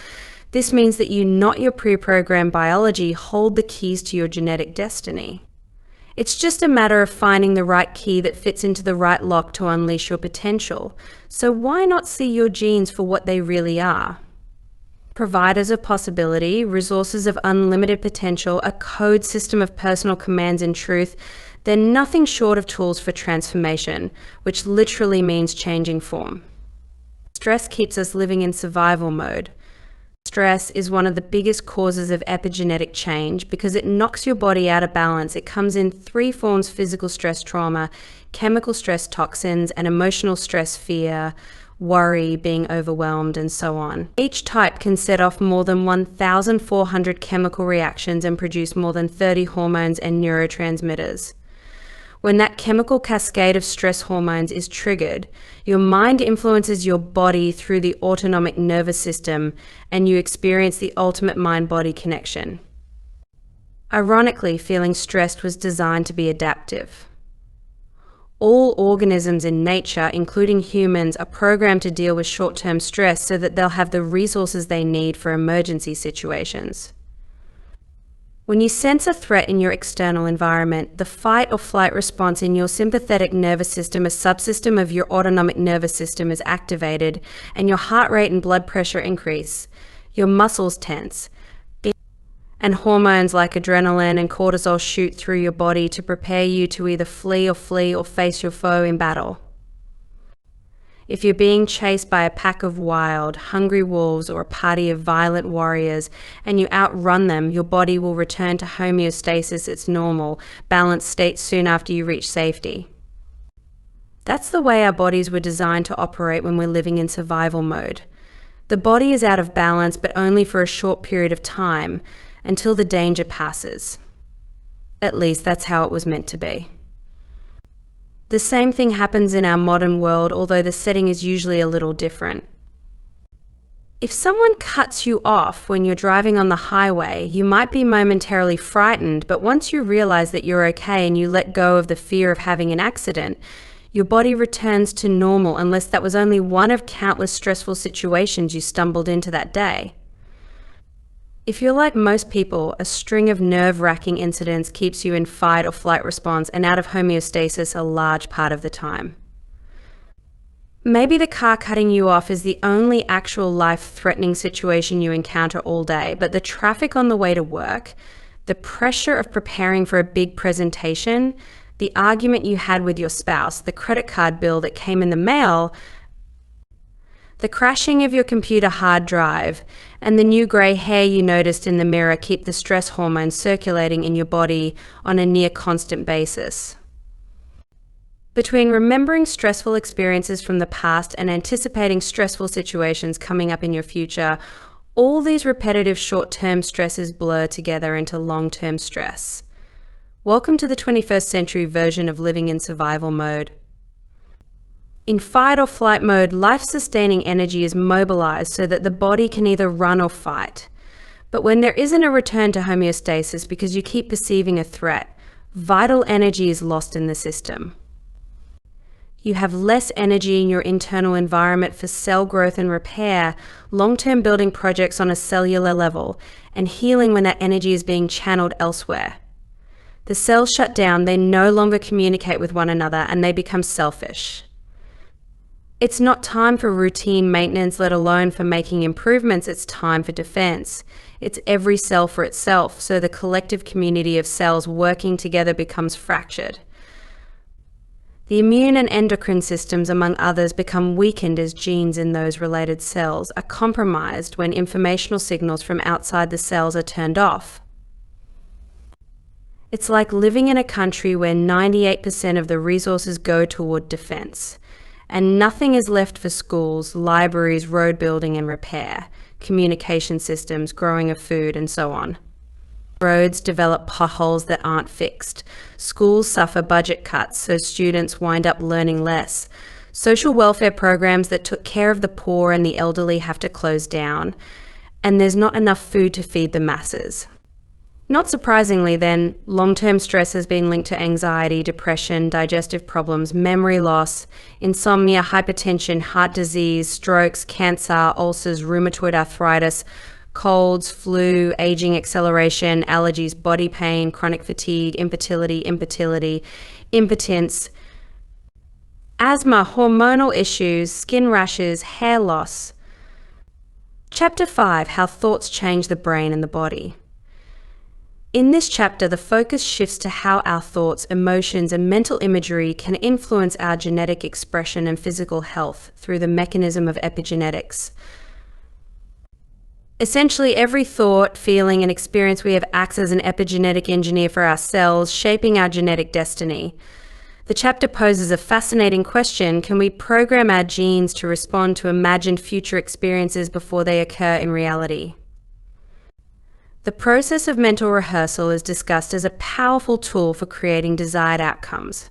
This means that you, not your pre-programmed biology, hold the keys to your genetic destiny. It's just a matter of finding the right key that fits into the right lock to unleash your potential. So why not see your genes for what they really are? Providers of possibility, resources of unlimited potential, a code system of personal commands and truth, they're nothing short of tools for transformation, which literally means changing form. Stress keeps us living in survival mode. Stress is one of the biggest causes of epigenetic change because it knocks your body out of balance. It comes in 3 forms: physical stress, trauma, chemical stress, toxins, and emotional stress, fear, worry, being overwhelmed, and so on. Each type can set off more than 1,400 chemical reactions and produce more than 30 hormones and neurotransmitters. When that chemical cascade of stress hormones is triggered, your mind influences your body through the autonomic nervous system, and you experience the ultimate mind-body connection. Ironically, feeling stressed was designed to be adaptive. All organisms in nature, including humans, are programmed to deal with short-term stress so that they'll have the resources they need for emergency situations. When you sense a threat in your external environment, the fight or flight response in your sympathetic nervous system, a subsystem of your autonomic nervous system, is activated, and your heart rate and blood pressure increase. Your muscles tense, and hormones like adrenaline and cortisol shoot through your body to prepare you to either flee or face your foe in battle. If you're being chased by a pack of wild, hungry wolves or a party of violent warriors and you outrun them, your body will return to homeostasis, its normal, balanced state, soon after you reach safety. That's the way our bodies were designed to operate when we're living in survival mode. The body is out of balance, but only for a short period of time, until the danger passes. At least that's how it was meant to be. The same thing happens in our modern world, although the setting is usually a little different. If someone cuts you off when you're driving on the highway, you might be momentarily frightened, but once you realize that you're okay and you let go of the fear of having an accident, your body returns to normal unless that was only one of countless stressful situations you stumbled into that day. If you're like most people, a string of nerve-wracking incidents keeps you in fight or flight response and out of homeostasis a large part of the time. Maybe the car cutting you off is the only actual life-threatening situation you encounter all day, but the traffic on the way to work, the pressure of preparing for a big presentation, the argument you had with your spouse, the credit card bill that came in the mail, the crashing of your computer hard drive, and the new grey hair you noticed in the mirror keep the stress hormones circulating in your body on a near constant basis. Between remembering stressful experiences from the past and anticipating stressful situations coming up in your future, all these repetitive short-term stresses blur together into long-term stress. Welcome to the 21st century version of living in survival mode. In fight or flight mode, life-sustaining energy is mobilized so that the body can either run or fight. But when there isn't a return to homeostasis because you keep perceiving a threat, vital energy is lost in the system. You have less energy in your internal environment for cell growth and repair, long-term building projects on a cellular level, and healing when that energy is being channeled elsewhere. The cells shut down, they no longer communicate with one another, and they become selfish. It's not time for routine maintenance, let alone for making improvements. It's time for defense. It's every cell for itself, so the collective community of cells working together becomes fractured. The immune and endocrine systems, among others, become weakened as genes in those related cells are compromised when informational signals from outside the cells are turned off. It's like living in a country where 98% of the resources go toward defense, and nothing is left for schools, libraries, road building and repair, communication systems, growing of food, and so on. Roads develop potholes that aren't fixed. Schools suffer budget cuts, so students wind up learning less. Social welfare programs that took care of the poor and the elderly have to close down, and there's not enough food to feed the masses. Not surprisingly then, long-term stress has been linked to anxiety, depression, digestive problems, memory loss, insomnia, hypertension, heart disease, strokes, cancer, ulcers, rheumatoid arthritis, colds, flu, aging acceleration, allergies, body pain, chronic fatigue, infertility, impotence, asthma, hormonal issues, skin rashes, hair loss. Chapter 5, How Thoughts Change the Brain and the Body. In this chapter, the focus shifts to how our thoughts, emotions, and mental imagery can influence our genetic expression and physical health through the mechanism of epigenetics. Essentially, every thought, feeling, and experience we have acts as an epigenetic engineer for our cells, shaping our genetic destiny. The chapter poses a fascinating question: can we program our genes to respond to imagined future experiences before they occur in reality? The process of mental rehearsal is discussed as a powerful tool for creating desired outcomes.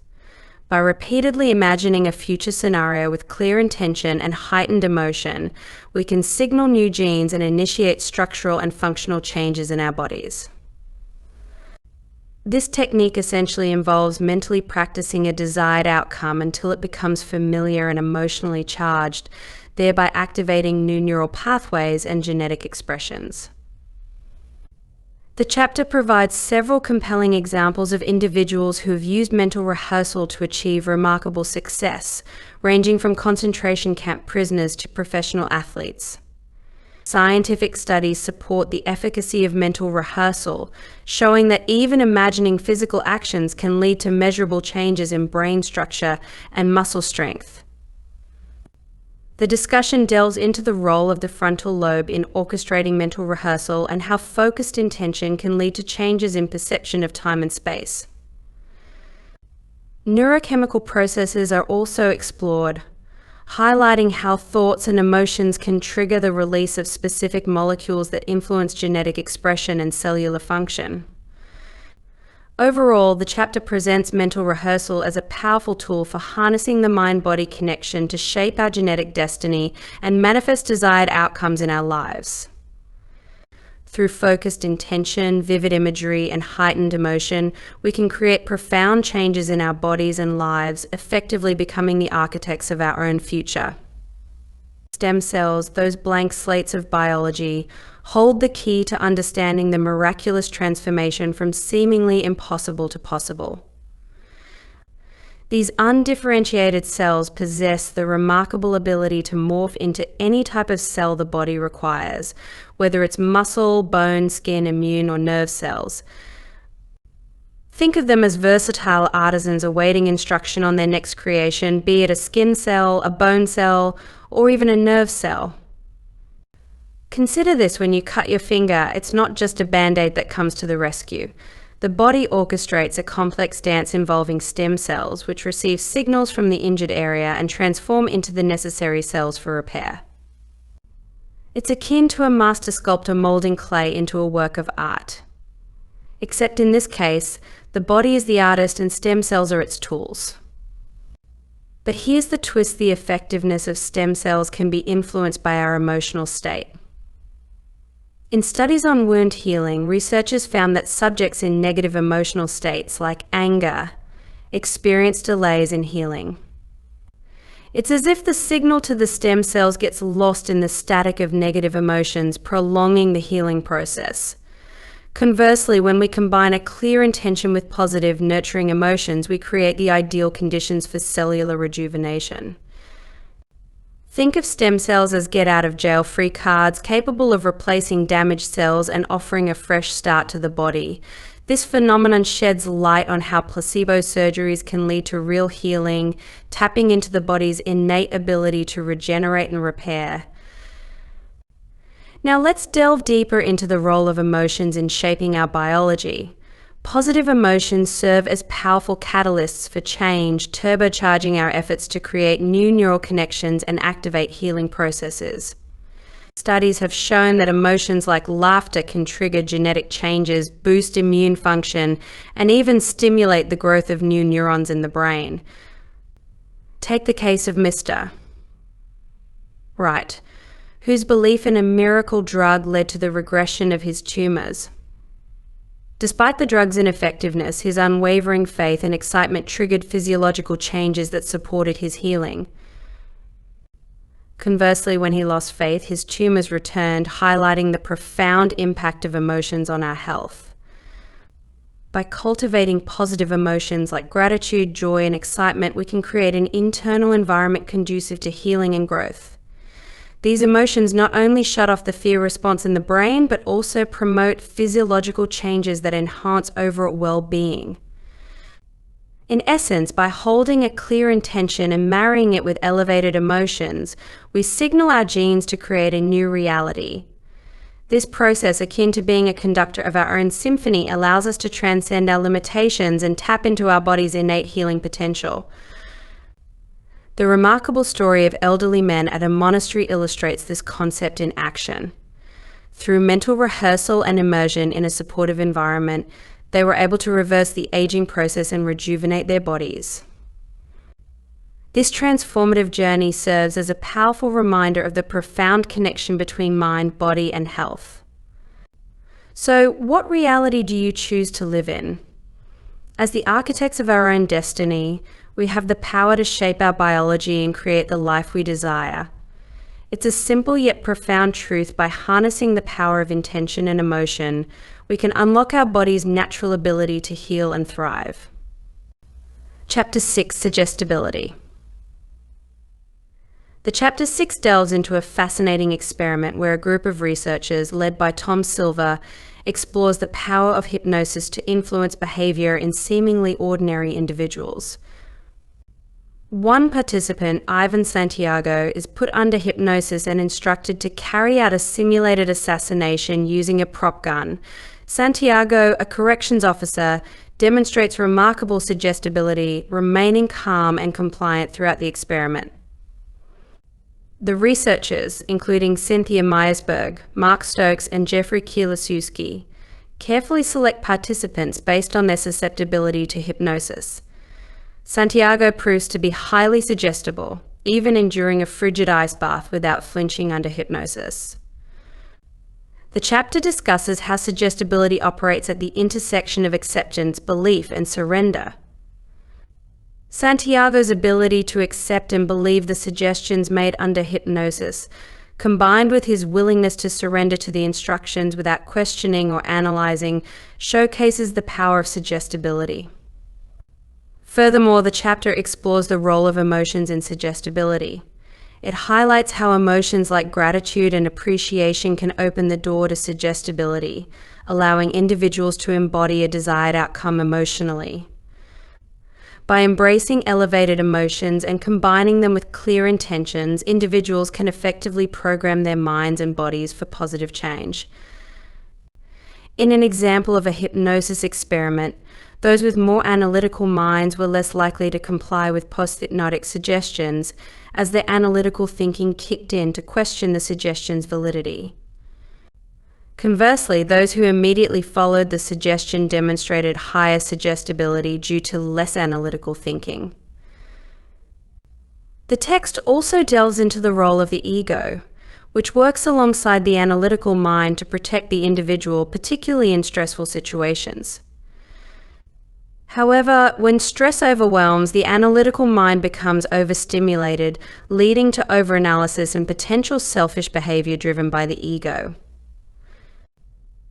By repeatedly imagining a future scenario with clear intention and heightened emotion, we can signal new genes and initiate structural and functional changes in our bodies. This technique essentially involves mentally practicing a desired outcome until it becomes familiar and emotionally charged, thereby activating new neural pathways and genetic expressions. The chapter provides several compelling examples of individuals who have used mental rehearsal to achieve remarkable success, ranging from concentration camp prisoners to professional athletes. Scientific studies support the efficacy of mental rehearsal, showing that even imagining physical actions can lead to measurable changes in brain structure and muscle strength. The discussion delves into the role of the frontal lobe in orchestrating mental rehearsal and how focused intention can lead to changes in perception of time and space. Neurochemical processes are also explored, highlighting how thoughts and emotions can trigger the release of specific molecules that influence genetic expression and cellular function. Overall, the chapter presents mental rehearsal as a powerful tool for harnessing the mind-body connection to shape our genetic destiny and manifest desired outcomes in our lives. Through focused intention, vivid imagery, and heightened emotion, we can create profound changes in our bodies and lives, effectively becoming the architects of our own future. Stem cells, those blank slates of biology, hold the key to understanding the miraculous transformation from seemingly impossible to possible. These undifferentiated cells possess the remarkable ability to morph into any type of cell the body requires, whether it's muscle, bone, skin, immune, or nerve cells. Think of them as versatile artisans awaiting instruction on their next creation, be it a skin cell, a bone cell, or even a nerve cell. Consider this: when you cut your finger, it's not just a band-aid that comes to the rescue. The body orchestrates a complex dance involving stem cells, which receive signals from the injured area and transform into the necessary cells for repair. It's akin to a master sculptor molding clay into a work of art. Except in this case, the body is the artist and stem cells are its tools. But here's the twist: the effectiveness of stem cells can be influenced by our emotional state. In studies on wound healing, researchers found that subjects in negative emotional states, like anger, experience delays in healing. It's as if the signal to the stem cells gets lost in the static of negative emotions, prolonging the healing process. Conversely, when we combine a clear intention with positive, nurturing emotions, we create the ideal conditions for cellular rejuvenation. Think of stem cells as get-out-of-jail-free cards, capable of replacing damaged cells and offering a fresh start to the body. This phenomenon sheds light on how placebo surgeries can lead to real healing, tapping into the body's innate ability to regenerate and repair. Now let's delve deeper into the role of emotions in shaping our biology. Positive emotions serve as powerful catalysts for change, turbocharging our efforts to create new neural connections and activate healing processes. Studies have shown that emotions like laughter can trigger genetic changes, boost immune function, and even stimulate the growth of new neurons in the brain. Take the case of Mr. Right, whose belief in a miracle drug led to the regression of his tumors. Despite the drug's ineffectiveness, his unwavering faith and excitement triggered physiological changes that supported his healing. Conversely, when he lost faith, his tumors returned, highlighting the profound impact of emotions on our health. By cultivating positive emotions like gratitude, joy, and excitement, we can create an internal environment conducive to healing and growth. These emotions not only shut off the fear response in the brain, but also promote physiological changes that enhance overall well-being. In essence, by holding a clear intention and marrying it with elevated emotions, we signal our genes to create a new reality. This process, akin to being a conductor of our own symphony, allows us to transcend our limitations and tap into our body's innate healing potential. The remarkable story of elderly men at a monastery illustrates this concept in action. Through mental rehearsal and immersion in a supportive environment, they were able to reverse the aging process and rejuvenate their bodies. This transformative journey serves as a powerful reminder of the profound connection between mind, body, and health. So, what reality do you choose to live in? As the architects of our own destiny, we have the power to shape our biology and create the life we desire. It's a simple yet profound truth: by harnessing the power of intention and emotion, we can unlock our body's natural ability to heal and thrive. Chapter 6: Suggestibility. The Chapter 6 delves into a fascinating experiment where a group of researchers, led by Tom Silver, explores the power of hypnosis to influence behavior in seemingly ordinary individuals. One participant, Ivan Santiago, is put under hypnosis and instructed to carry out a simulated assassination using a prop gun. Santiago, a corrections officer, demonstrates remarkable suggestibility, remaining calm and compliant throughout the experiment. The researchers, including Cynthia Meyersberg, Mark Stokes, and Jeffrey Kielosewski, Carefully select participants based on their susceptibility to hypnosis. Santiago proves to be highly suggestible, even enduring a frigid ice bath without flinching under hypnosis. The chapter discusses how suggestibility operates at the intersection of acceptance, belief, and surrender. Santiago's ability to accept and believe the suggestions made under hypnosis, combined with his willingness to surrender to the instructions without questioning or analyzing, showcases the power of suggestibility. Furthermore, the chapter explores the role of emotions in suggestibility. It highlights how emotions like gratitude and appreciation can open the door to suggestibility, allowing individuals to embody a desired outcome emotionally. By embracing elevated emotions and combining them with clear intentions, individuals can effectively program their minds and bodies for positive change. In an example of a hypnosis experiment, those with more analytical minds were less likely to comply with post-hypnotic suggestions, as their analytical thinking kicked in to question the suggestion's validity. Conversely, those who immediately followed the suggestion demonstrated higher suggestibility due to less analytical thinking. The text also delves into the role of the ego, which works alongside the analytical mind to protect the individual, particularly in stressful situations. However, when stress overwhelms, the analytical mind becomes overstimulated, leading to overanalysis and potential selfish behavior driven by the ego.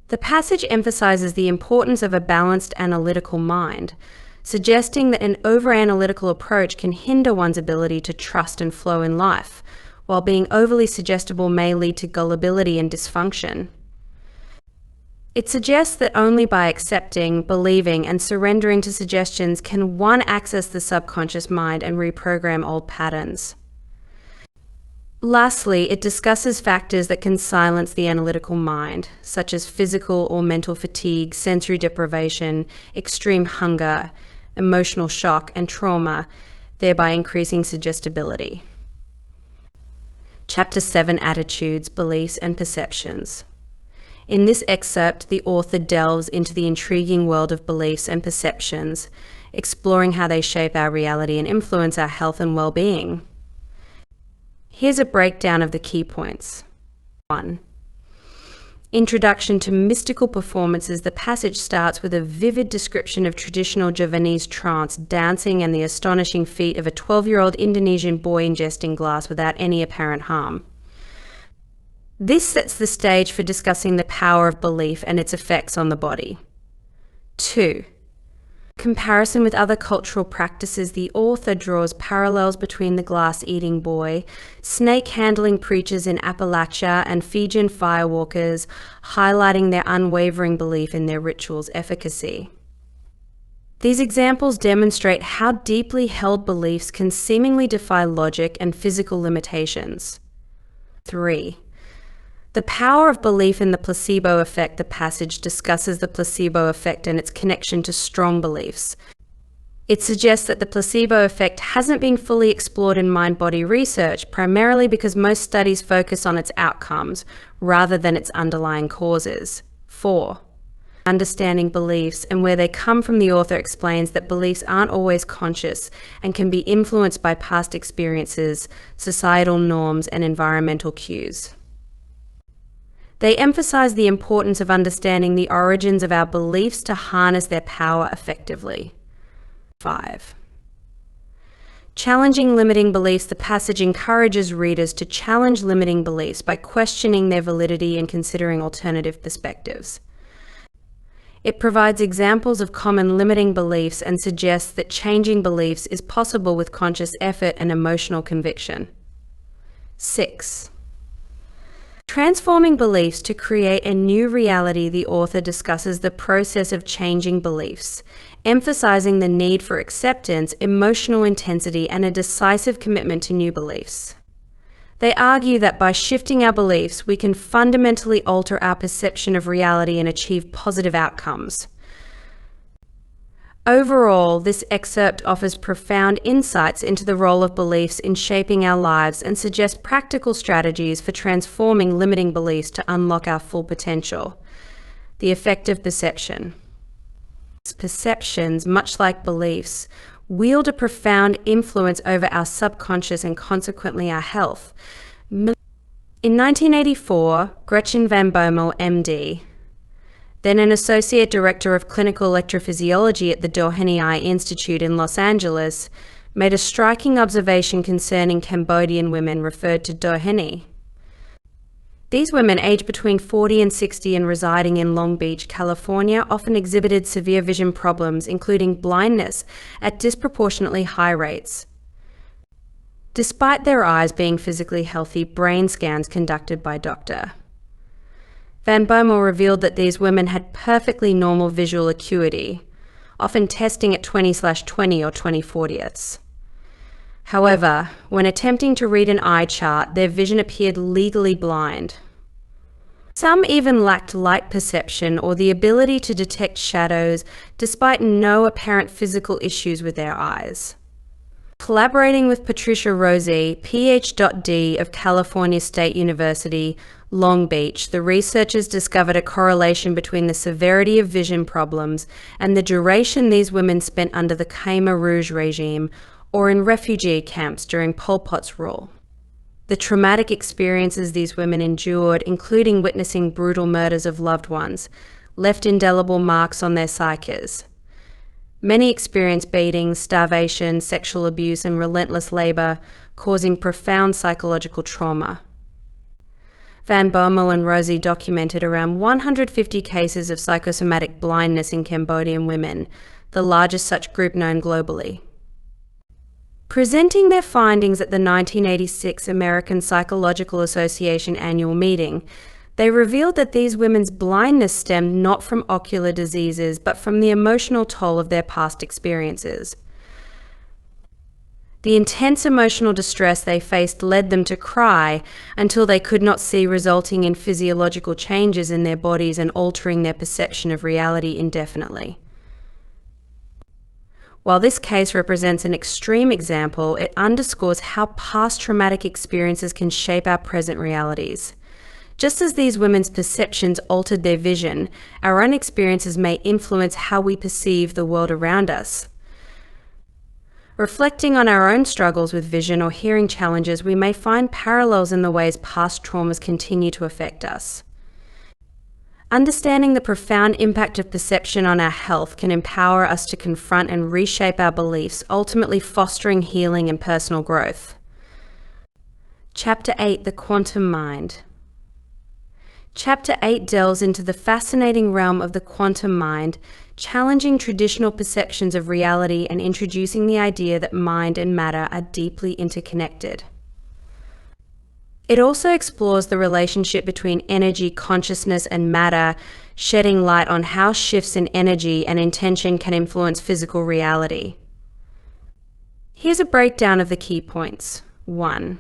The passage emphasizes the importance of a balanced analytical mind, suggesting that an over-analytical approach can hinder one's ability to trust and flow in life, while being overly suggestible may lead to gullibility and dysfunction. It suggests that only by accepting, believing, and surrendering to suggestions can one access the subconscious mind and reprogram old patterns. Lastly, it discusses factors that can silence the analytical mind, such as physical or mental fatigue, sensory deprivation, extreme hunger, emotional shock, and trauma, thereby increasing suggestibility. Chapter 7: Attitudes, Beliefs, and Perceptions. In this excerpt, the author delves into the intriguing world of beliefs and perceptions, exploring how they shape our reality and influence our health and well-being. Here's a breakdown of the key points. 1. Introduction to mystical performances. The passage starts with a vivid description of traditional Javanese trance, dancing, and the astonishing feat of a 12-year-old Indonesian boy ingesting glass without any apparent harm. This sets the stage for discussing the power of belief and its effects on the body. 2. Comparison with other cultural practices. The author draws parallels between the glass-eating boy, snake-handling preachers in Appalachia, and Fijian firewalkers, highlighting their unwavering belief in their rituals' efficacy. These examples demonstrate how deeply held beliefs can seemingly defy logic and physical limitations. 3. The power of belief in the placebo effect. The passage discusses the placebo effect and its connection to strong beliefs. It suggests that the placebo effect hasn't been fully explored in mind-body research, primarily because most studies focus on its outcomes rather than its underlying causes. 4. Understanding beliefs and where they come from. The author explains that beliefs aren't always conscious and can be influenced by past experiences, societal norms, and environmental cues. They emphasize the importance of understanding the origins of our beliefs to harness their power effectively. 5. Challenging limiting beliefs. The passage encourages readers to challenge limiting beliefs by questioning their validity and considering alternative perspectives. It provides examples of common limiting beliefs and suggests that changing beliefs is possible with conscious effort and emotional conviction. 6. Transforming beliefs to create a new reality. The author discusses the process of changing beliefs, emphasizing the need for acceptance, emotional intensity, and a decisive commitment to new beliefs. They argue that by shifting our beliefs, we can fundamentally alter our perception of reality and achieve positive outcomes. Overall, this excerpt offers profound insights into the role of beliefs in shaping our lives and suggests practical strategies for transforming limiting beliefs to unlock our full potential. The effect of perception. Perceptions, much like beliefs, wield a profound influence over our subconscious and consequently our health. In 1984, Gretchen van Bommel, MD, then an associate director of clinical electrophysiology at the Doheny Eye Institute in Los Angeles, made a striking observation concerning Cambodian women referred to Doheny. These women, aged between 40 and 60 and residing in Long Beach, California, often exhibited severe vision problems, including blindness, at disproportionately high rates. Despite their eyes being physically healthy, brain scans conducted by Dr. Van Bommel revealed that these women had perfectly normal visual acuity, often testing at 20/20 or 20/40ths. However, when attempting to read an eye chart, their vision appeared legally blind. Some even lacked light perception or the ability to detect shadows, despite no apparent physical issues with their eyes. Collaborating with Patricia Rossi, Ph.D. of California State University, Long Beach, the researchers discovered a correlation between the severity of vision problems and the duration these women spent under the Khmer Rouge regime or in refugee camps during Pol Pot's rule. The traumatic experiences these women endured, including witnessing brutal murders of loved ones, left indelible marks on their psyches. Many experienced beatings, starvation, sexual abuse, and relentless labor, causing profound psychological trauma. Van Bommel and Rosie documented around 150 cases of psychosomatic blindness in Cambodian women, the largest such group known globally. Presenting their findings at the 1986 American Psychological Association annual meeting, they revealed that these women's blindness stemmed not from ocular diseases, but from the emotional toll of their past experiences. The intense emotional distress they faced led them to cry until they could not see, resulting in physiological changes in their bodies and altering their perception of reality indefinitely. While this case represents an extreme example, it underscores how past traumatic experiences can shape our present realities. Just as these women's perceptions altered their vision, our own experiences may influence how we perceive the world around us. Reflecting on our own struggles with vision or hearing challenges, we may find parallels in the ways past traumas continue to affect us. Understanding the profound impact of perception on our health can empower us to confront and reshape our beliefs, ultimately fostering healing and personal growth. Chapter 8: The Quantum Mind. Chapter 8 delves into the fascinating realm of the quantum mind, challenging traditional perceptions of reality and introducing the idea that mind and matter are deeply interconnected. It also explores the relationship between energy, consciousness, and matter, shedding light on how shifts in energy and intention can influence physical reality. Here's a breakdown of the key points. 1.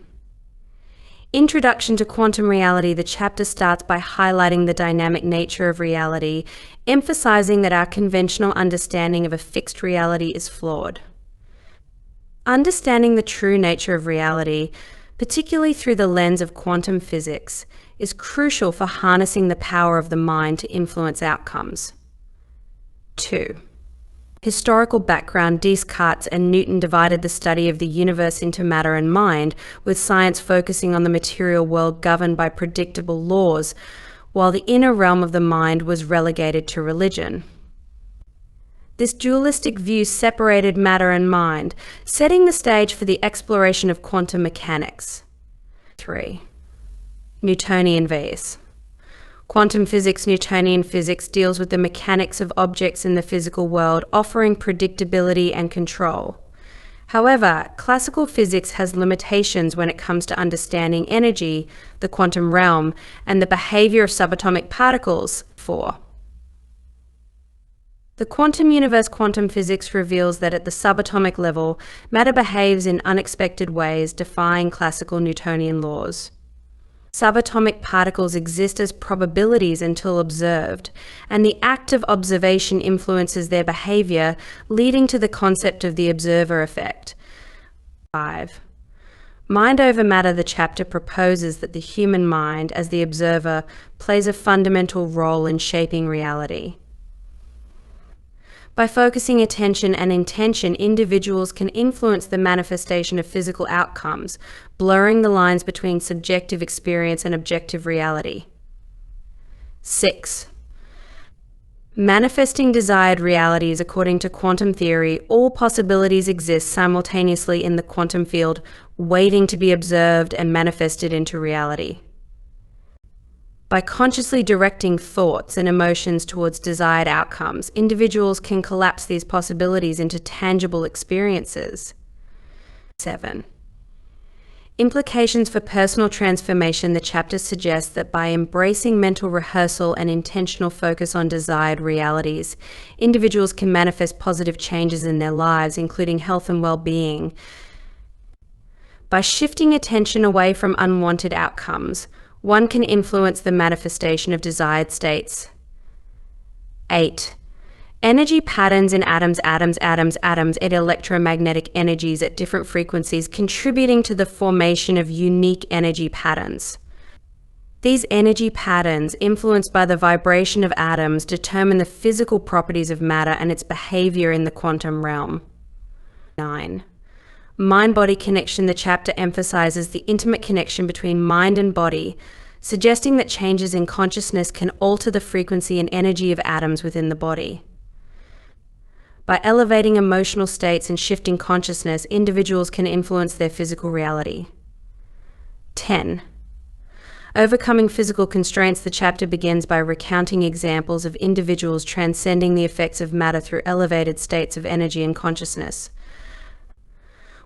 Introduction to Quantum Reality. The chapter starts by highlighting the dynamic nature of reality, emphasizing that our conventional understanding of a fixed reality is flawed. Understanding the true nature of reality, particularly through the lens of quantum physics, is crucial for harnessing the power of the mind to influence outcomes. 2. Historical background. Descartes and Newton divided the study of the universe into matter and mind, with science focusing on the material world governed by predictable laws, while the inner realm of the mind was relegated to religion. This dualistic view separated matter and mind, setting the stage for the exploration of quantum mechanics. 3. Newtonian views. Quantum physics. Newtonian physics deals with the mechanics of objects in the physical world, offering predictability and control. However, classical physics has limitations when it comes to understanding energy, the quantum realm, and the behavior of subatomic particles. 4. The quantum universe. Quantum physics reveals that at the subatomic level, matter behaves in unexpected ways, defying classical Newtonian laws. Subatomic particles exist as probabilities until observed, and the act of observation influences their behavior, leading to the concept of the observer effect. 5. Mind over Matter, the chapter proposes that the human mind, as the observer, plays a fundamental role in shaping reality. By focusing attention and intention, individuals can influence the manifestation of physical outcomes, blurring the lines between subjective experience and objective reality. 6. Manifesting desired realities. According to quantum theory, all possibilities exist simultaneously in the quantum field, waiting to be observed and manifested into reality. By consciously directing thoughts and emotions towards desired outcomes, individuals can collapse these possibilities into tangible experiences. 7. Implications for personal transformation. The chapter suggests that by embracing mental rehearsal and intentional focus on desired realities, individuals can manifest positive changes in their lives, including health and well-being. By shifting attention away from unwanted outcomes, one can influence the manifestation of desired states. 8. Energy patterns in atoms and electromagnetic energies at different frequencies, contributing to the formation of unique energy patterns. These energy patterns, influenced by the vibration of atoms, determine the physical properties of matter and its behavior in the quantum realm. 9. Mind-body connection. The chapter emphasizes the intimate connection between mind and body, suggesting that changes in consciousness can alter the frequency and energy of atoms within the body. By elevating emotional states and shifting consciousness, individuals can influence their physical reality. 10. Overcoming physical constraints. The chapter begins by recounting examples of individuals transcending the effects of matter through elevated states of energy and consciousness.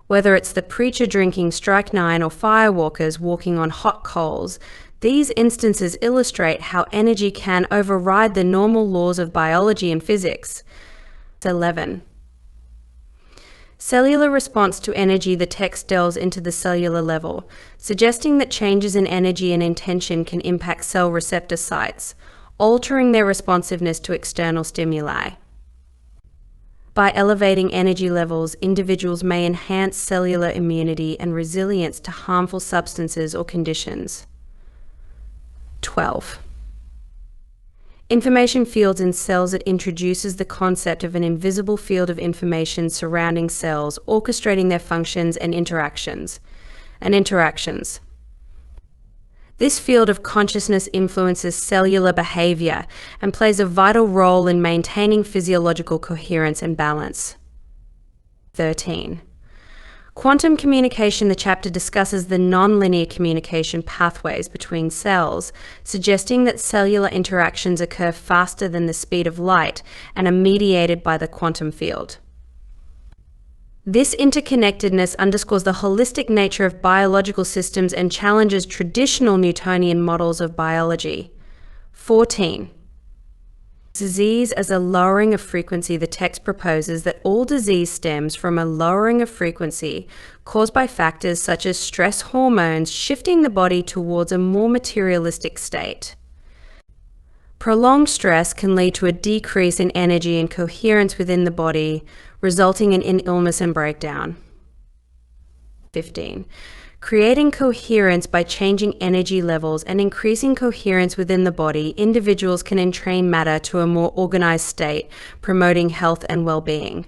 Whether it's the preacher drinking strychnine or firewalkers walking on hot coals, these instances illustrate how energy can override the normal laws of biology and physics. 11. Cellular response to energy. The text delves into the cellular level, suggesting that changes in energy and intention can impact cell receptor sites, altering their responsiveness to external stimuli. By elevating energy levels, individuals may enhance cellular immunity and resilience to harmful substances or conditions. 12. Information fields in cells. It introduces the concept of an invisible field of information surrounding cells, orchestrating their functions and interactions. This field of consciousness influences cellular behavior and plays a vital role in maintaining physiological coherence and balance. 13. Quantum communication. The chapter discusses the nonlinear communication pathways between cells, suggesting that cellular interactions occur faster than the speed of light and are mediated by the quantum field. This interconnectedness underscores the holistic nature of biological systems and challenges traditional Newtonian models of biology. 14. Disease as a lowering of frequency. The text proposes that all disease stems from a lowering of frequency caused by factors such as stress hormones shifting the body towards a more materialistic state. Prolonged stress can lead to a decrease in energy and coherence within the body, resulting in illness and breakdown. 15. Creating coherence. By changing energy levels and increasing coherence within the body, individuals can entrain matter to a more organized state, promoting health and well-being.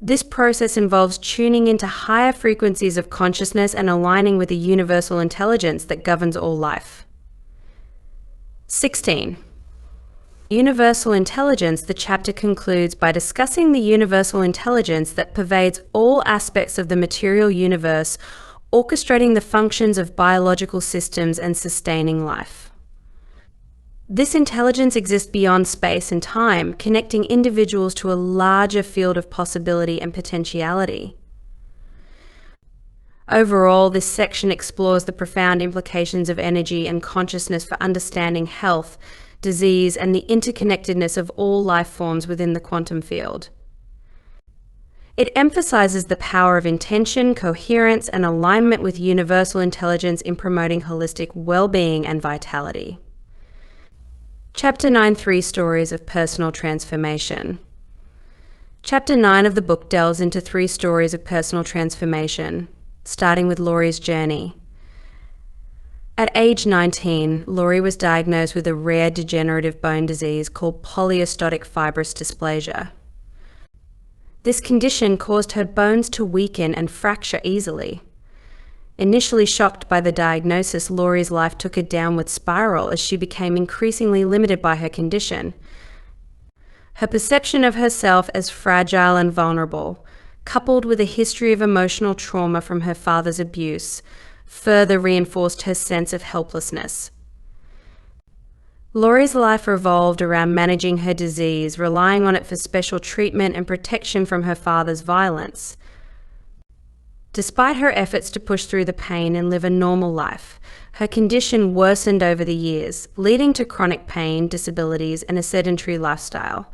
This process involves tuning into higher frequencies of consciousness and aligning with the universal intelligence that governs all life. 16. Universal intelligence. The chapter concludes by discussing the universal intelligence that pervades all aspects of the material universe, orchestrating the functions of biological systems and sustaining life. This intelligence exists beyond space and time, connecting individuals to a larger field of possibility and potentiality. Overall, this section explores the profound implications of energy and consciousness for understanding health, disease, and the interconnectedness of all life forms within the quantum field. It emphasizes the power of intention, coherence, and alignment with universal intelligence in promoting holistic well-being and vitality. Chapter 9: 3 Stories of Personal Transformation. Chapter 9 of the book delves into 3 stories of personal transformation. starting with Laurie's journey. At age 19, Laurie was diagnosed with a rare degenerative bone disease called polyostotic fibrous dysplasia. This condition caused her bones to weaken and fracture easily. Initially shocked by the diagnosis, Laurie's life took a downward spiral as she became increasingly limited by her condition. Her perception of herself as fragile and vulnerable, coupled with a history of emotional trauma from her father's abuse, further reinforced her sense of helplessness. Laurie's life revolved around managing her disease, relying on it for special treatment and protection from her father's violence. Despite her efforts to push through the pain and live a normal life, her condition worsened over the years, leading to chronic pain, disabilities, and a sedentary lifestyle.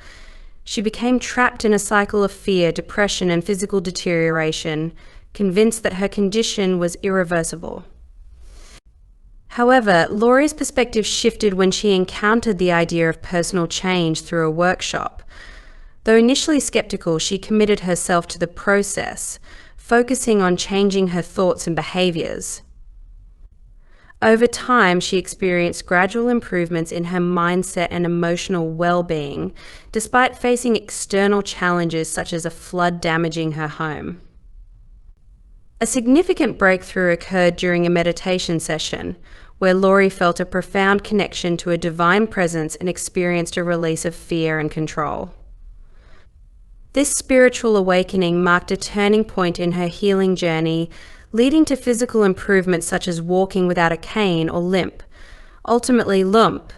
She became trapped in a cycle of fear, depression, and physical deterioration, convinced that her condition was irreversible. However, Laurie's perspective shifted when she encountered the idea of personal change through a workshop. Though initially skeptical, she committed herself to the process, focusing on changing her thoughts and behaviors. Over time, she experienced gradual improvements in her mindset and emotional well-being, despite facing external challenges such as a flood damaging her home. A significant breakthrough occurred during a meditation session, where Laurie felt a profound connection to a divine presence and experienced a release of fear and control. This spiritual awakening marked a turning point in her healing journey, leading to physical improvements such as walking without a cane or limp, ultimately lump.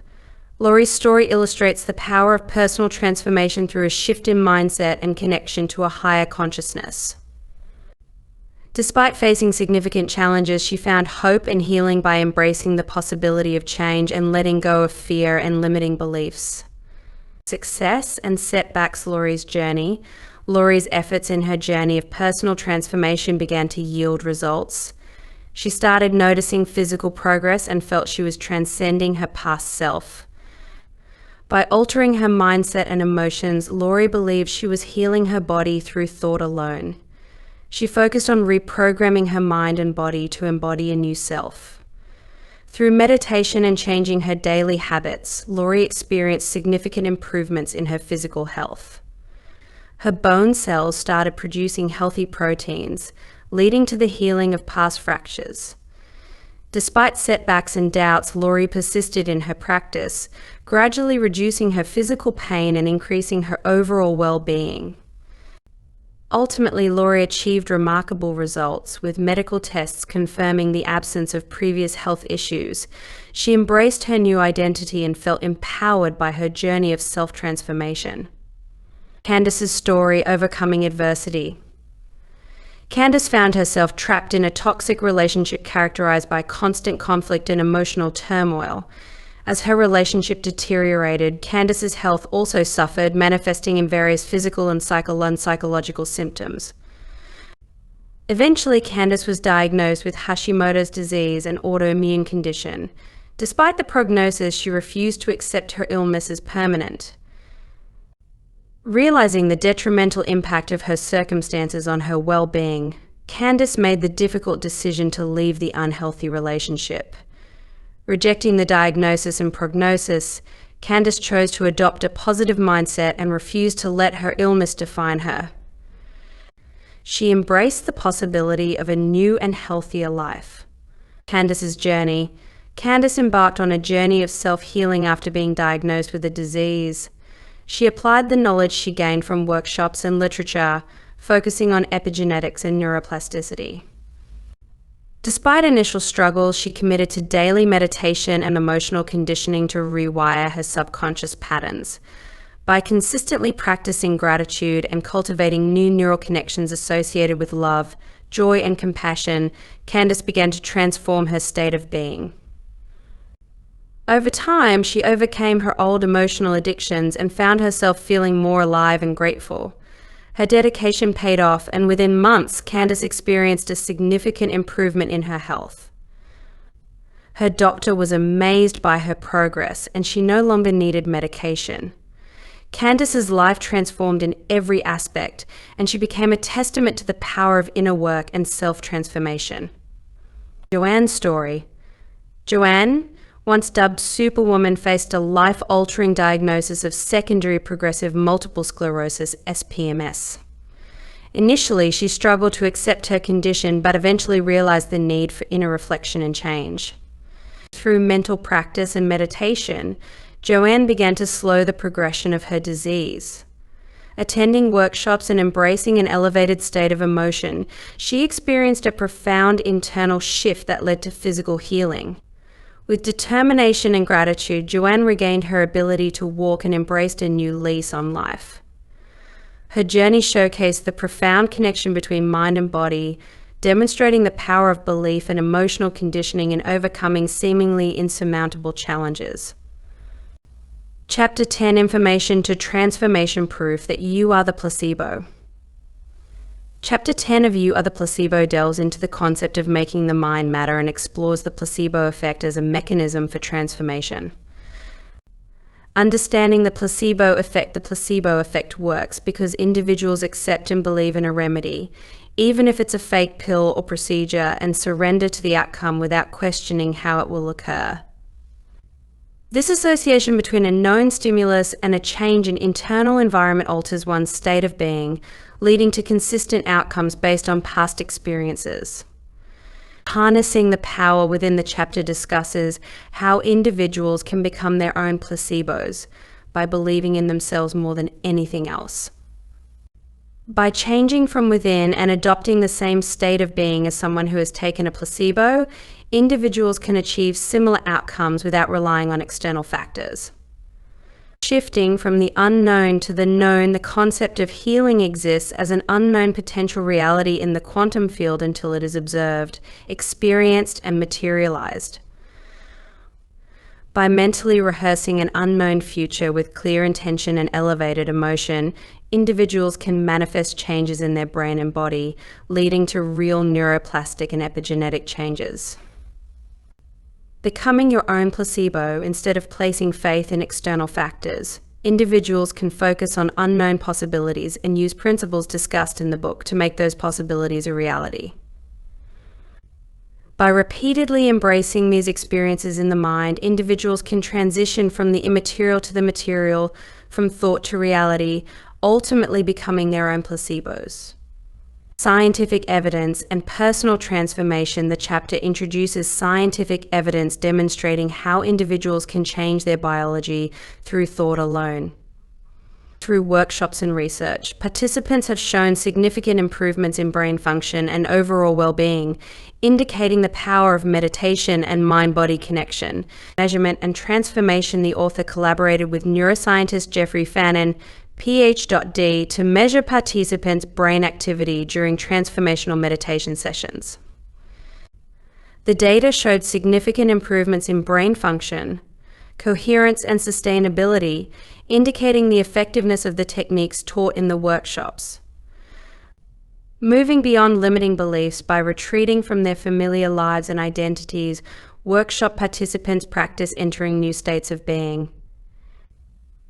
Laurie's story illustrates the power of personal transformation through a shift in mindset and connection to a higher consciousness. Despite facing significant challenges, she found hope and healing by embracing the possibility of change and letting go of fear and limiting beliefs. Success and setbacks Laurie's journey. Laurie's efforts in her journey of personal transformation began to yield results. She started noticing physical progress and felt she was transcending her past self. By altering her mindset and emotions, Laurie believed she was healing her body through thought alone. She focused on reprogramming her mind and body to embody a new self. Through meditation and changing her daily habits, Laurie experienced significant improvements in her physical health. Her bone cells started producing healthy proteins, leading to the healing of past fractures. Despite setbacks and doubts, Laurie persisted in her practice, gradually reducing her physical pain and increasing her overall well-being. Ultimately, Laurie achieved remarkable results, with medical tests confirming the absence of previous health issues. She embraced her new identity and felt empowered by her journey of self-transformation. Candace's story, overcoming adversity. Candace found herself trapped in a toxic relationship characterized by constant conflict and emotional turmoil. As her relationship deteriorated, Candace's health also suffered, manifesting in various physical and psychological symptoms. Eventually, Candace was diagnosed with Hashimoto's disease, an autoimmune condition. Despite the prognosis, she refused to accept her illness as permanent. Realizing the detrimental impact of her circumstances on her well-being, Candace made the difficult decision to leave the unhealthy relationship. Rejecting the diagnosis and prognosis, Candace chose to adopt a positive mindset and refused to let her illness define her. She embraced the possibility of a new and healthier life. Candace's journey. Candace embarked on a journey of self-healing after being diagnosed with a disease. She applied the knowledge she gained from workshops and literature, focusing on epigenetics and neuroplasticity. Despite initial struggles, she committed to daily meditation and emotional conditioning to rewire her subconscious patterns. By consistently practicing gratitude and cultivating new neural connections associated with love, joy, and compassion, Candace began to transform her state of being. Over time, she overcame her old emotional addictions and found herself feeling more alive and grateful. Her dedication paid off, and within months, Candace experienced a significant improvement in her health. Her doctor was amazed by her progress, and she no longer needed medication. Candace's life transformed in every aspect, and she became a testament to the power of inner work and self-transformation. Joanne's story. Joanne, once dubbed Superwoman, faced a life-altering diagnosis of secondary progressive multiple sclerosis, SPMS. Initially, she struggled to accept her condition, but eventually realized the need for inner reflection and change. Through mental practice and meditation, Joanne began to slow the progression of her disease. Attending workshops and embracing an elevated state of emotion, she experienced a profound internal shift that led to physical healing. With determination and gratitude, Joanne regained her ability to walk and embraced a new lease on life. Her journey showcased the profound connection between mind and body, demonstrating the power of belief and emotional conditioning in overcoming seemingly insurmountable challenges. Chapter 10: Information to Transformation Proof that You Are the Placebo. Chapter 10 of You Are the Placebo delves into the concept of making the mind matter and explores the placebo effect as a mechanism for transformation. Understanding the placebo effect works because individuals accept and believe in a remedy, even if it's a fake pill or procedure, and surrender to the outcome without questioning how it will occur. This association between a known stimulus and a change in internal environment alters one's state of being, leading to consistent outcomes based on past experiences. Harnessing the power within the chapter discusses how individuals can become their own placebos by believing in themselves more than anything else. By changing from within and adopting the same state of being as someone who has taken a placebo, individuals can achieve similar outcomes without relying on external factors. Shifting from the unknown to the known, the concept of healing exists as an unknown potential reality in the quantum field until it is observed, experienced, and materialized. By mentally rehearsing an unknown future with clear intention and elevated emotion, individuals can manifest changes in their brain and body, leading to real neuroplastic and epigenetic changes. Becoming your own placebo instead of placing faith in external factors, individuals can focus on unknown possibilities and use principles discussed in the book to make those possibilities a reality. By repeatedly embracing these experiences in the mind, individuals can transition from the immaterial to the material, from thought to reality, ultimately becoming their own placebos. Scientific evidence and personal transformation. The chapter introduces scientific evidence demonstrating how individuals can change their biology through thought alone. Through workshops and research, participants have shown significant improvements in brain function and overall well-being, indicating the power of meditation and mind-body connection. Measurement and transformation. The author collaborated with neuroscientist Jeffrey Fannin, PhD, to measure participants' brain activity during transformational meditation sessions. The data showed significant improvements in brain function, coherence, and sustainability, indicating the effectiveness of the techniques taught in the workshops. Moving beyond limiting beliefs by retreating from their familiar lives and identities, workshop participants practice entering new states of being.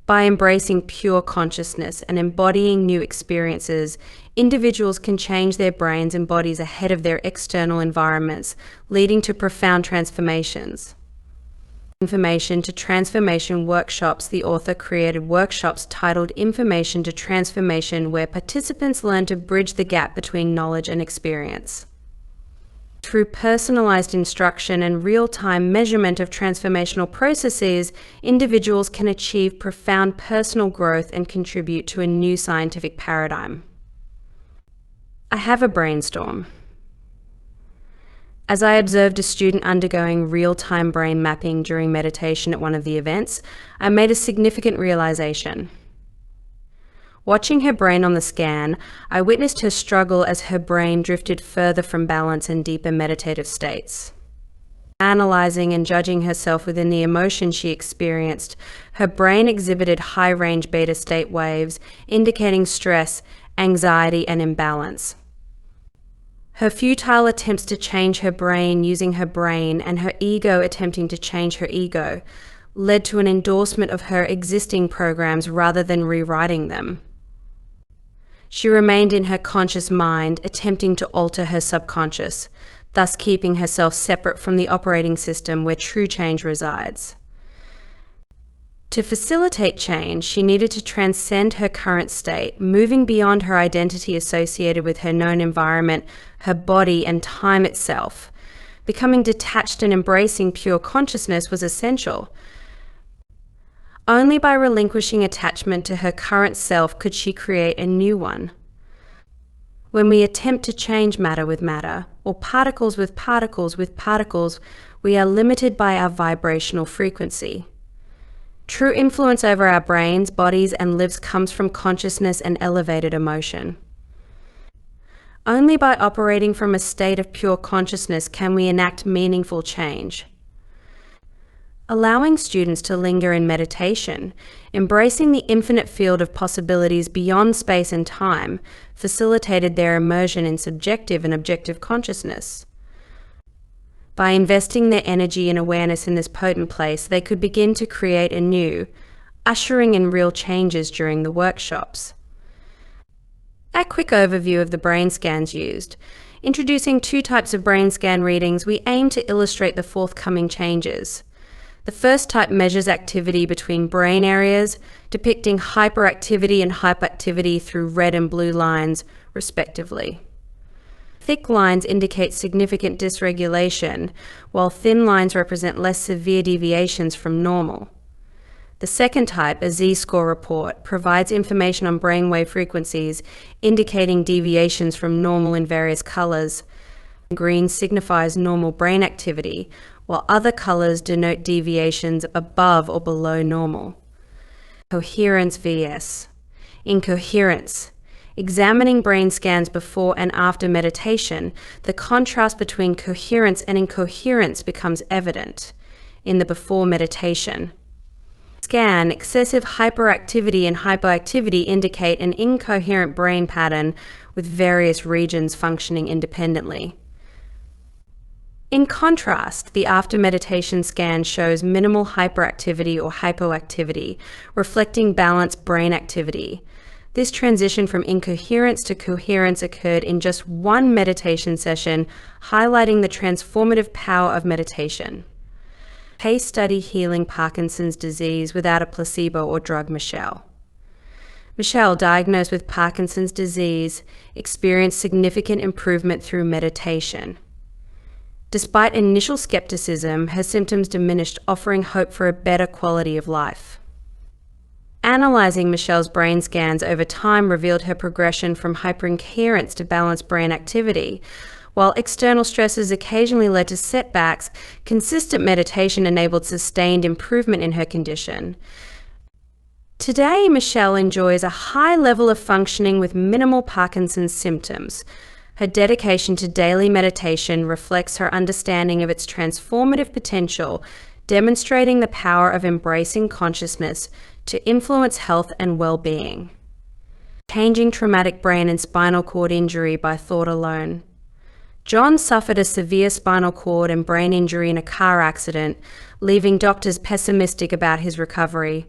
By embracing pure consciousness and embodying new experiences, individuals can change their brains and bodies ahead of their external environments, leading to profound transformations. Information to Transformation workshops. The author created workshops titled Information to Transformation, where participants learn to bridge the gap between knowledge and experience. Through personalized instruction and real-time measurement of transformational processes, individuals can achieve profound personal growth and contribute to a new scientific paradigm. I have a brainstorm. As I observed a student undergoing real-time brain mapping during meditation at one of the events, I made a significant realization. Watching her brain on the scan, I witnessed her struggle as her brain drifted further from balance and deeper meditative states. Analyzing and judging herself within the emotion she experienced, her brain exhibited high-range beta state waves, indicating stress, anxiety, and imbalance. Her futile attempts to change her brain using her brain and her ego attempting to change her ego led to an endorsement of her existing programs rather than rewriting them. She remained in her conscious mind, attempting to alter her subconscious, thus keeping herself separate from the operating system where true change resides. To facilitate change, she needed to transcend her current state, moving beyond her identity associated with her known environment, her body, and time itself. Becoming detached and embracing pure consciousness was essential. Only by relinquishing attachment to her current self could she create a new one. When we attempt to change matter with matter, or particles with particles, we are limited by our vibrational frequency. True influence over our brains, bodies, and lives comes from consciousness and elevated emotion. Only by operating from a state of pure consciousness can we enact meaningful change. Allowing students to linger in meditation, embracing the infinite field of possibilities beyond space and time, facilitated their immersion in subjective and objective consciousness. By investing their energy and awareness in this potent place, they could begin to create anew, ushering in real changes during the workshops. A quick overview of the brain scans used. Introducing 2 types of brain scan readings, we aim to illustrate the forthcoming changes. The first type measures activity between brain areas, depicting hyperactivity and hyperactivity through red and blue lines, respectively. Thick lines indicate significant dysregulation, while thin lines represent less severe deviations from normal. The second type, a Z-score report, provides information on brainwave frequencies, indicating deviations from normal in various colors. Green signifies normal brain activity, while other colors denote deviations above or below normal. Coherence vs. Incoherence. Examining brain scans before and after meditation, the contrast between coherence and incoherence becomes evident. In the before meditation scan, excessive hyperactivity and hypoactivity indicate an incoherent brain pattern with various regions functioning independently. In contrast, the after meditation scan shows minimal hyperactivity or hypoactivity, reflecting balanced brain activity. This transition from incoherence to coherence occurred in just one meditation session, highlighting the transformative power of meditation. Case study healing Parkinson's disease without a placebo or drug. Michelle, diagnosed with Parkinson's disease, experienced significant improvement through meditation. Despite initial skepticism, her symptoms diminished, offering hope for a better quality of life. Analyzing Michelle's brain scans over time revealed her progression from hyperincoherence to balanced brain activity. While external stresses occasionally led to setbacks, consistent meditation enabled sustained improvement in her condition. Today, Michelle enjoys a high level of functioning with minimal Parkinson's symptoms. Her dedication to daily meditation reflects her understanding of its transformative potential, demonstrating the power of embracing consciousness to influence health and well-being. Changing traumatic brain and spinal cord injury by thought alone. John suffered a severe spinal cord and brain injury in a car accident, leaving doctors pessimistic about his recovery.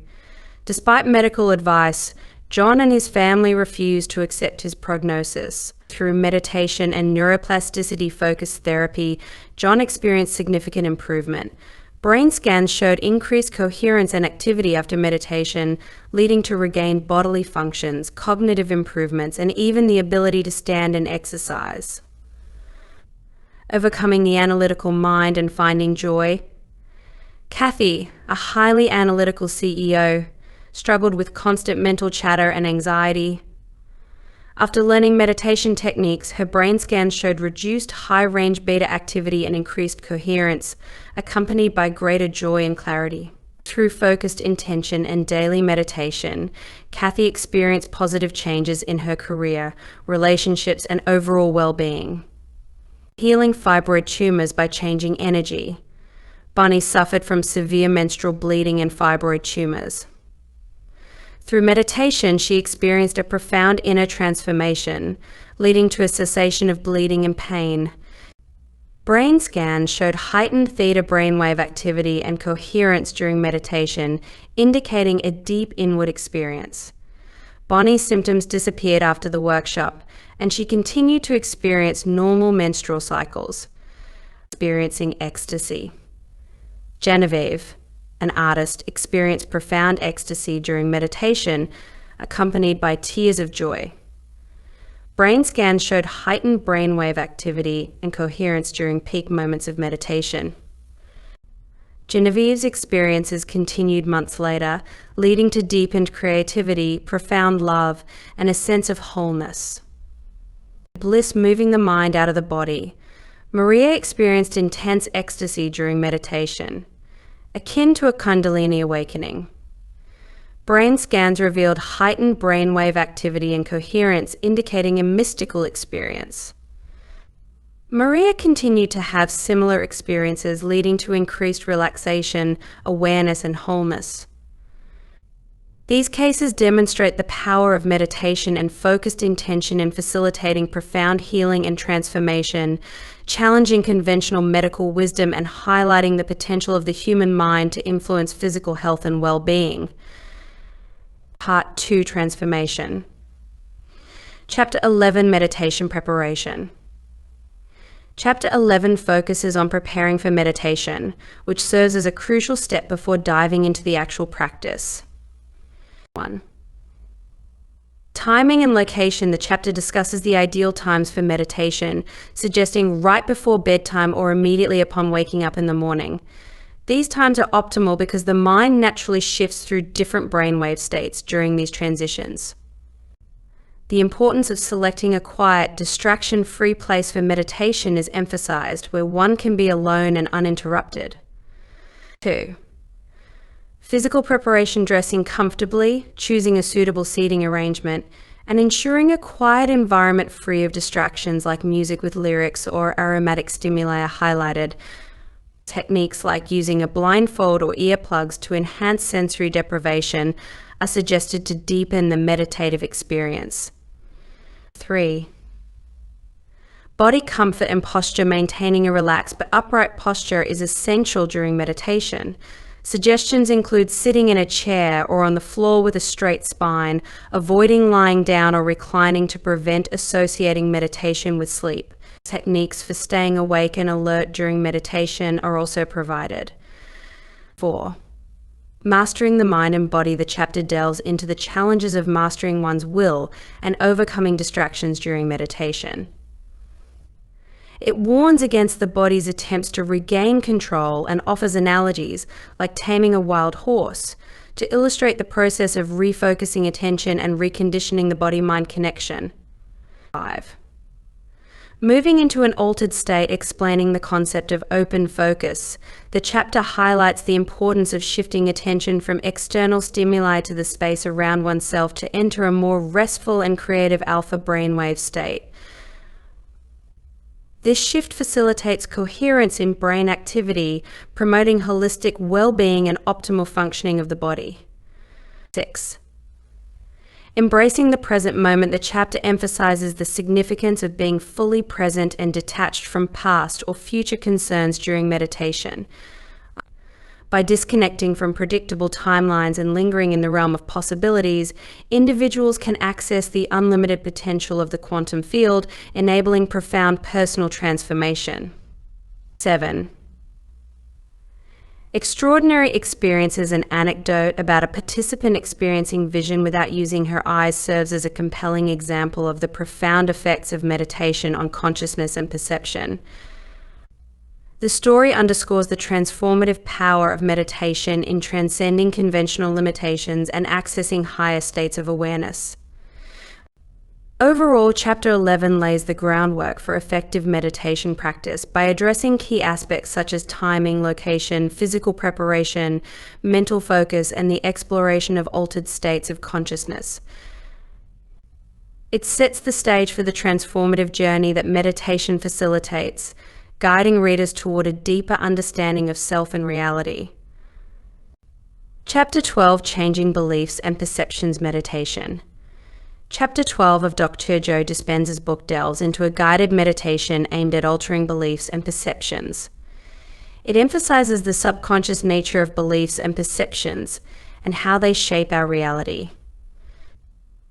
Despite medical advice, John and his family refused to accept his prognosis. Through meditation and neuroplasticity-focused therapy, John experienced significant improvement. Brain scans showed increased coherence and activity after meditation, leading to regained bodily functions, cognitive improvements, and even the ability to stand and exercise. Overcoming the analytical mind and finding joy. Kathy, a highly analytical CEO, struggled with constant mental chatter and anxiety. After learning meditation techniques, her brain scans showed reduced high-range beta activity and increased coherence, accompanied by greater joy and clarity. Through focused intention and daily meditation, Kathy experienced positive changes in her career, relationships, and overall well-being. Healing fibroid tumors by changing energy. Bonnie suffered from severe menstrual bleeding and fibroid tumors. Through meditation, she experienced a profound inner transformation, leading to a cessation of bleeding and pain. Brain scans showed heightened theta brainwave activity and coherence during meditation, indicating a deep inward experience. Bonnie's symptoms disappeared after the workshop, and she continued to experience normal menstrual cycles, experiencing ecstasy. Genevieve, an artist, experienced profound ecstasy during meditation, accompanied by tears of joy. Brain scans showed heightened brainwave activity and coherence during peak moments of meditation. Genevieve's experiences continued months later, leading to deepened creativity, profound love, and a sense of wholeness. Bliss moving the mind out of the body. Maria experienced intense ecstasy during meditation, akin to a Kundalini awakening. Brain scans revealed heightened brainwave activity and coherence, indicating a mystical experience. Maria continued to have similar experiences, leading to increased relaxation, awareness, and wholeness. These cases demonstrate the power of meditation and focused intention in facilitating profound healing and transformation, challenging conventional medical wisdom and highlighting the potential of the human mind to influence physical health and well-being. Part 2, Transformation. Chapter 11, Meditation Preparation. Chapter 11 focuses on preparing for meditation, which serves as a crucial step before diving into the actual practice. 1. Timing and location. The chapter discusses the ideal times for meditation, suggesting right before bedtime or immediately upon waking up in the morning. These times are optimal because the mind naturally shifts through different brainwave states during these transitions. The importance of selecting a quiet, distraction-free place for meditation is emphasized, where one can be alone and uninterrupted. 2. Physical preparation. Dressing comfortably, choosing a suitable seating arrangement, and ensuring a quiet environment free of distractions like music with lyrics or aromatic stimuli are highlighted. Techniques like using a blindfold or earplugs to enhance sensory deprivation are suggested to deepen the meditative experience. 3. Body comfort and posture. Maintaining a relaxed but upright posture is essential during meditation. Suggestions include sitting in a chair or on the floor with a straight spine, avoiding lying down or reclining to prevent associating meditation with sleep. Techniques for staying awake and alert during meditation are also provided. 4. Mastering the mind and body. The chapter delves into the challenges of mastering one's will and overcoming distractions during meditation. It warns against the body's attempts to regain control and offers analogies like taming a wild horse to illustrate the process of refocusing attention and reconditioning the body-mind connection. 5. Moving into an altered state. Explaining the concept of open focus. The chapter highlights the importance of shifting attention from external stimuli to the space around oneself to enter a more restful and creative alpha brainwave state. This shift facilitates coherence in brain activity, promoting holistic well-being and optimal functioning of the body. 6. Embracing the present moment. The chapter emphasizes the significance of being fully present and detached from past or future concerns during meditation. By disconnecting from predictable timelines and lingering in the realm of possibilities, individuals can access the unlimited potential of the quantum field, enabling profound personal transformation. 7. Extraordinary experiences. An anecdote about a participant experiencing vision without using her eyes serves as a compelling example of the profound effects of meditation on consciousness and perception. The story underscores the transformative power of meditation in transcending conventional limitations and accessing higher states of awareness. Overall, Chapter 11 lays the groundwork for effective meditation practice by addressing key aspects such as timing, location, physical preparation, mental focus, and the exploration of altered states of consciousness. It sets the stage for the transformative journey that meditation facilitates, guiding readers toward a deeper understanding of self and reality. Chapter 12, Changing Beliefs and Perceptions Meditation. Chapter 12 of Dr. Joe Dispenza's book delves into a guided meditation aimed at altering beliefs and perceptions. It emphasizes the subconscious nature of beliefs and perceptions and how they shape our reality.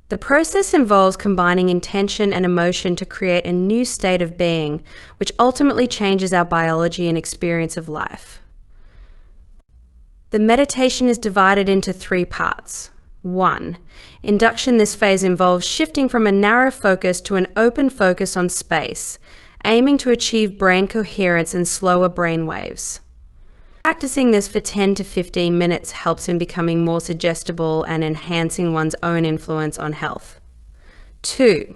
The process involves combining intention and emotion to create a new state of being, which ultimately changes our biology and experience of life. The meditation is divided into 3 parts. 1. Induction. This phase involves shifting from a narrow focus to an open focus on space, aiming to achieve brain coherence and slower brain waves. Practicing this for 10 to 15 minutes helps in becoming more suggestible and enhancing one's own influence on health. 2.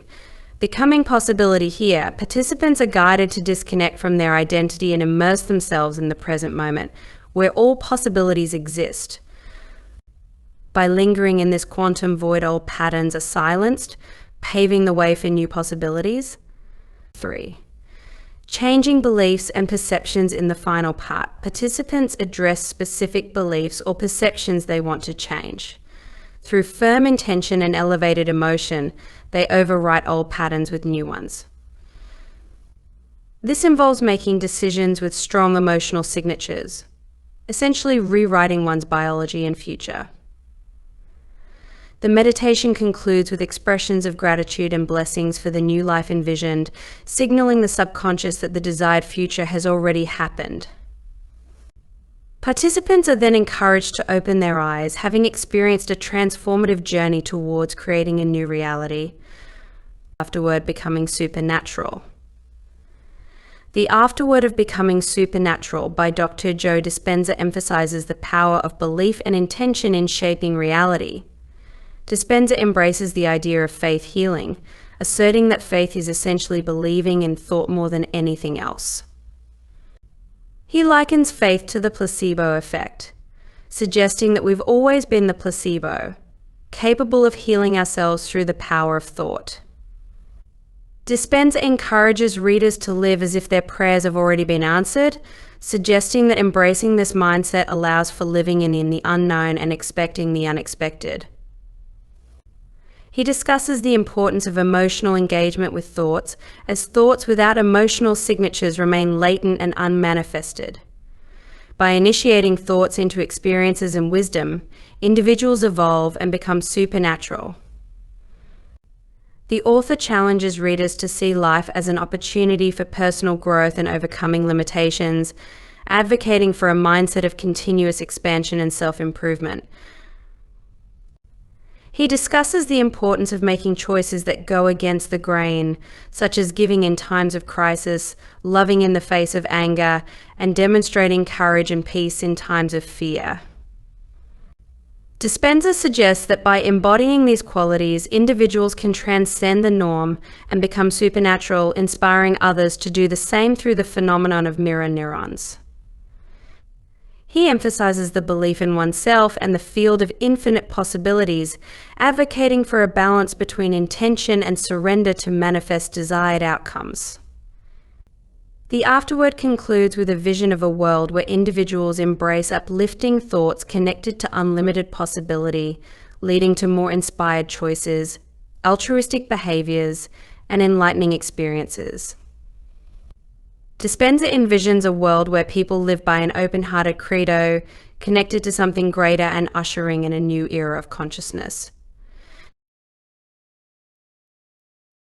Becoming possibility. Here, participants are guided to disconnect from their identity and immerse themselves in the present moment, where all possibilities exist. By lingering in this quantum void, old patterns are silenced, paving the way for new possibilities. 3. Changing beliefs and perceptions. In the final part, participants address specific beliefs or perceptions they want to change. Through firm intention and elevated emotion, they overwrite old patterns with new ones. This involves making decisions with strong emotional signatures, essentially rewriting one's biology and future. The meditation concludes with expressions of gratitude and blessings for the new life envisioned, signaling the subconscious that the desired future has already happened. Participants are then encouraged to open their eyes, having experienced a transformative journey towards creating a new reality, afterward becoming supernatural. The Afterword of Becoming Supernatural by Dr. Joe Dispenza emphasizes the power of belief and intention in shaping reality. Dispenza embraces the idea of faith healing, asserting that faith is essentially believing in thought more than anything else. He likens faith to the placebo effect, suggesting that we've always been the placebo, capable of healing ourselves through the power of thought. Dispenza encourages readers to live as if their prayers have already been answered, suggesting that embracing this mindset allows for living in the unknown and expecting the unexpected. He discusses the importance of emotional engagement with thoughts, as thoughts without emotional signatures remain latent and unmanifested. By initiating thoughts into experiences and wisdom, individuals evolve and become supernatural. The author challenges readers to see life as an opportunity for personal growth and overcoming limitations, advocating for a mindset of continuous expansion and self-improvement. He discusses the importance of making choices that go against the grain, such as giving in times of crisis, loving in the face of anger, and demonstrating courage and peace in times of fear. Dispenza suggests that by embodying these qualities, individuals can transcend the norm and become supernatural, inspiring others to do the same through the phenomenon of mirror neurons. He emphasizes the belief in oneself and the field of infinite possibilities, advocating for a balance between intention and surrender to manifest desired outcomes. The afterword concludes with a vision of a world where individuals embrace uplifting thoughts connected to unlimited possibility, leading to more inspired choices, altruistic behaviors, and enlightening experiences. Dispenza envisions a world where people live by an open-hearted credo, connected to something greater and ushering in a new era of consciousness.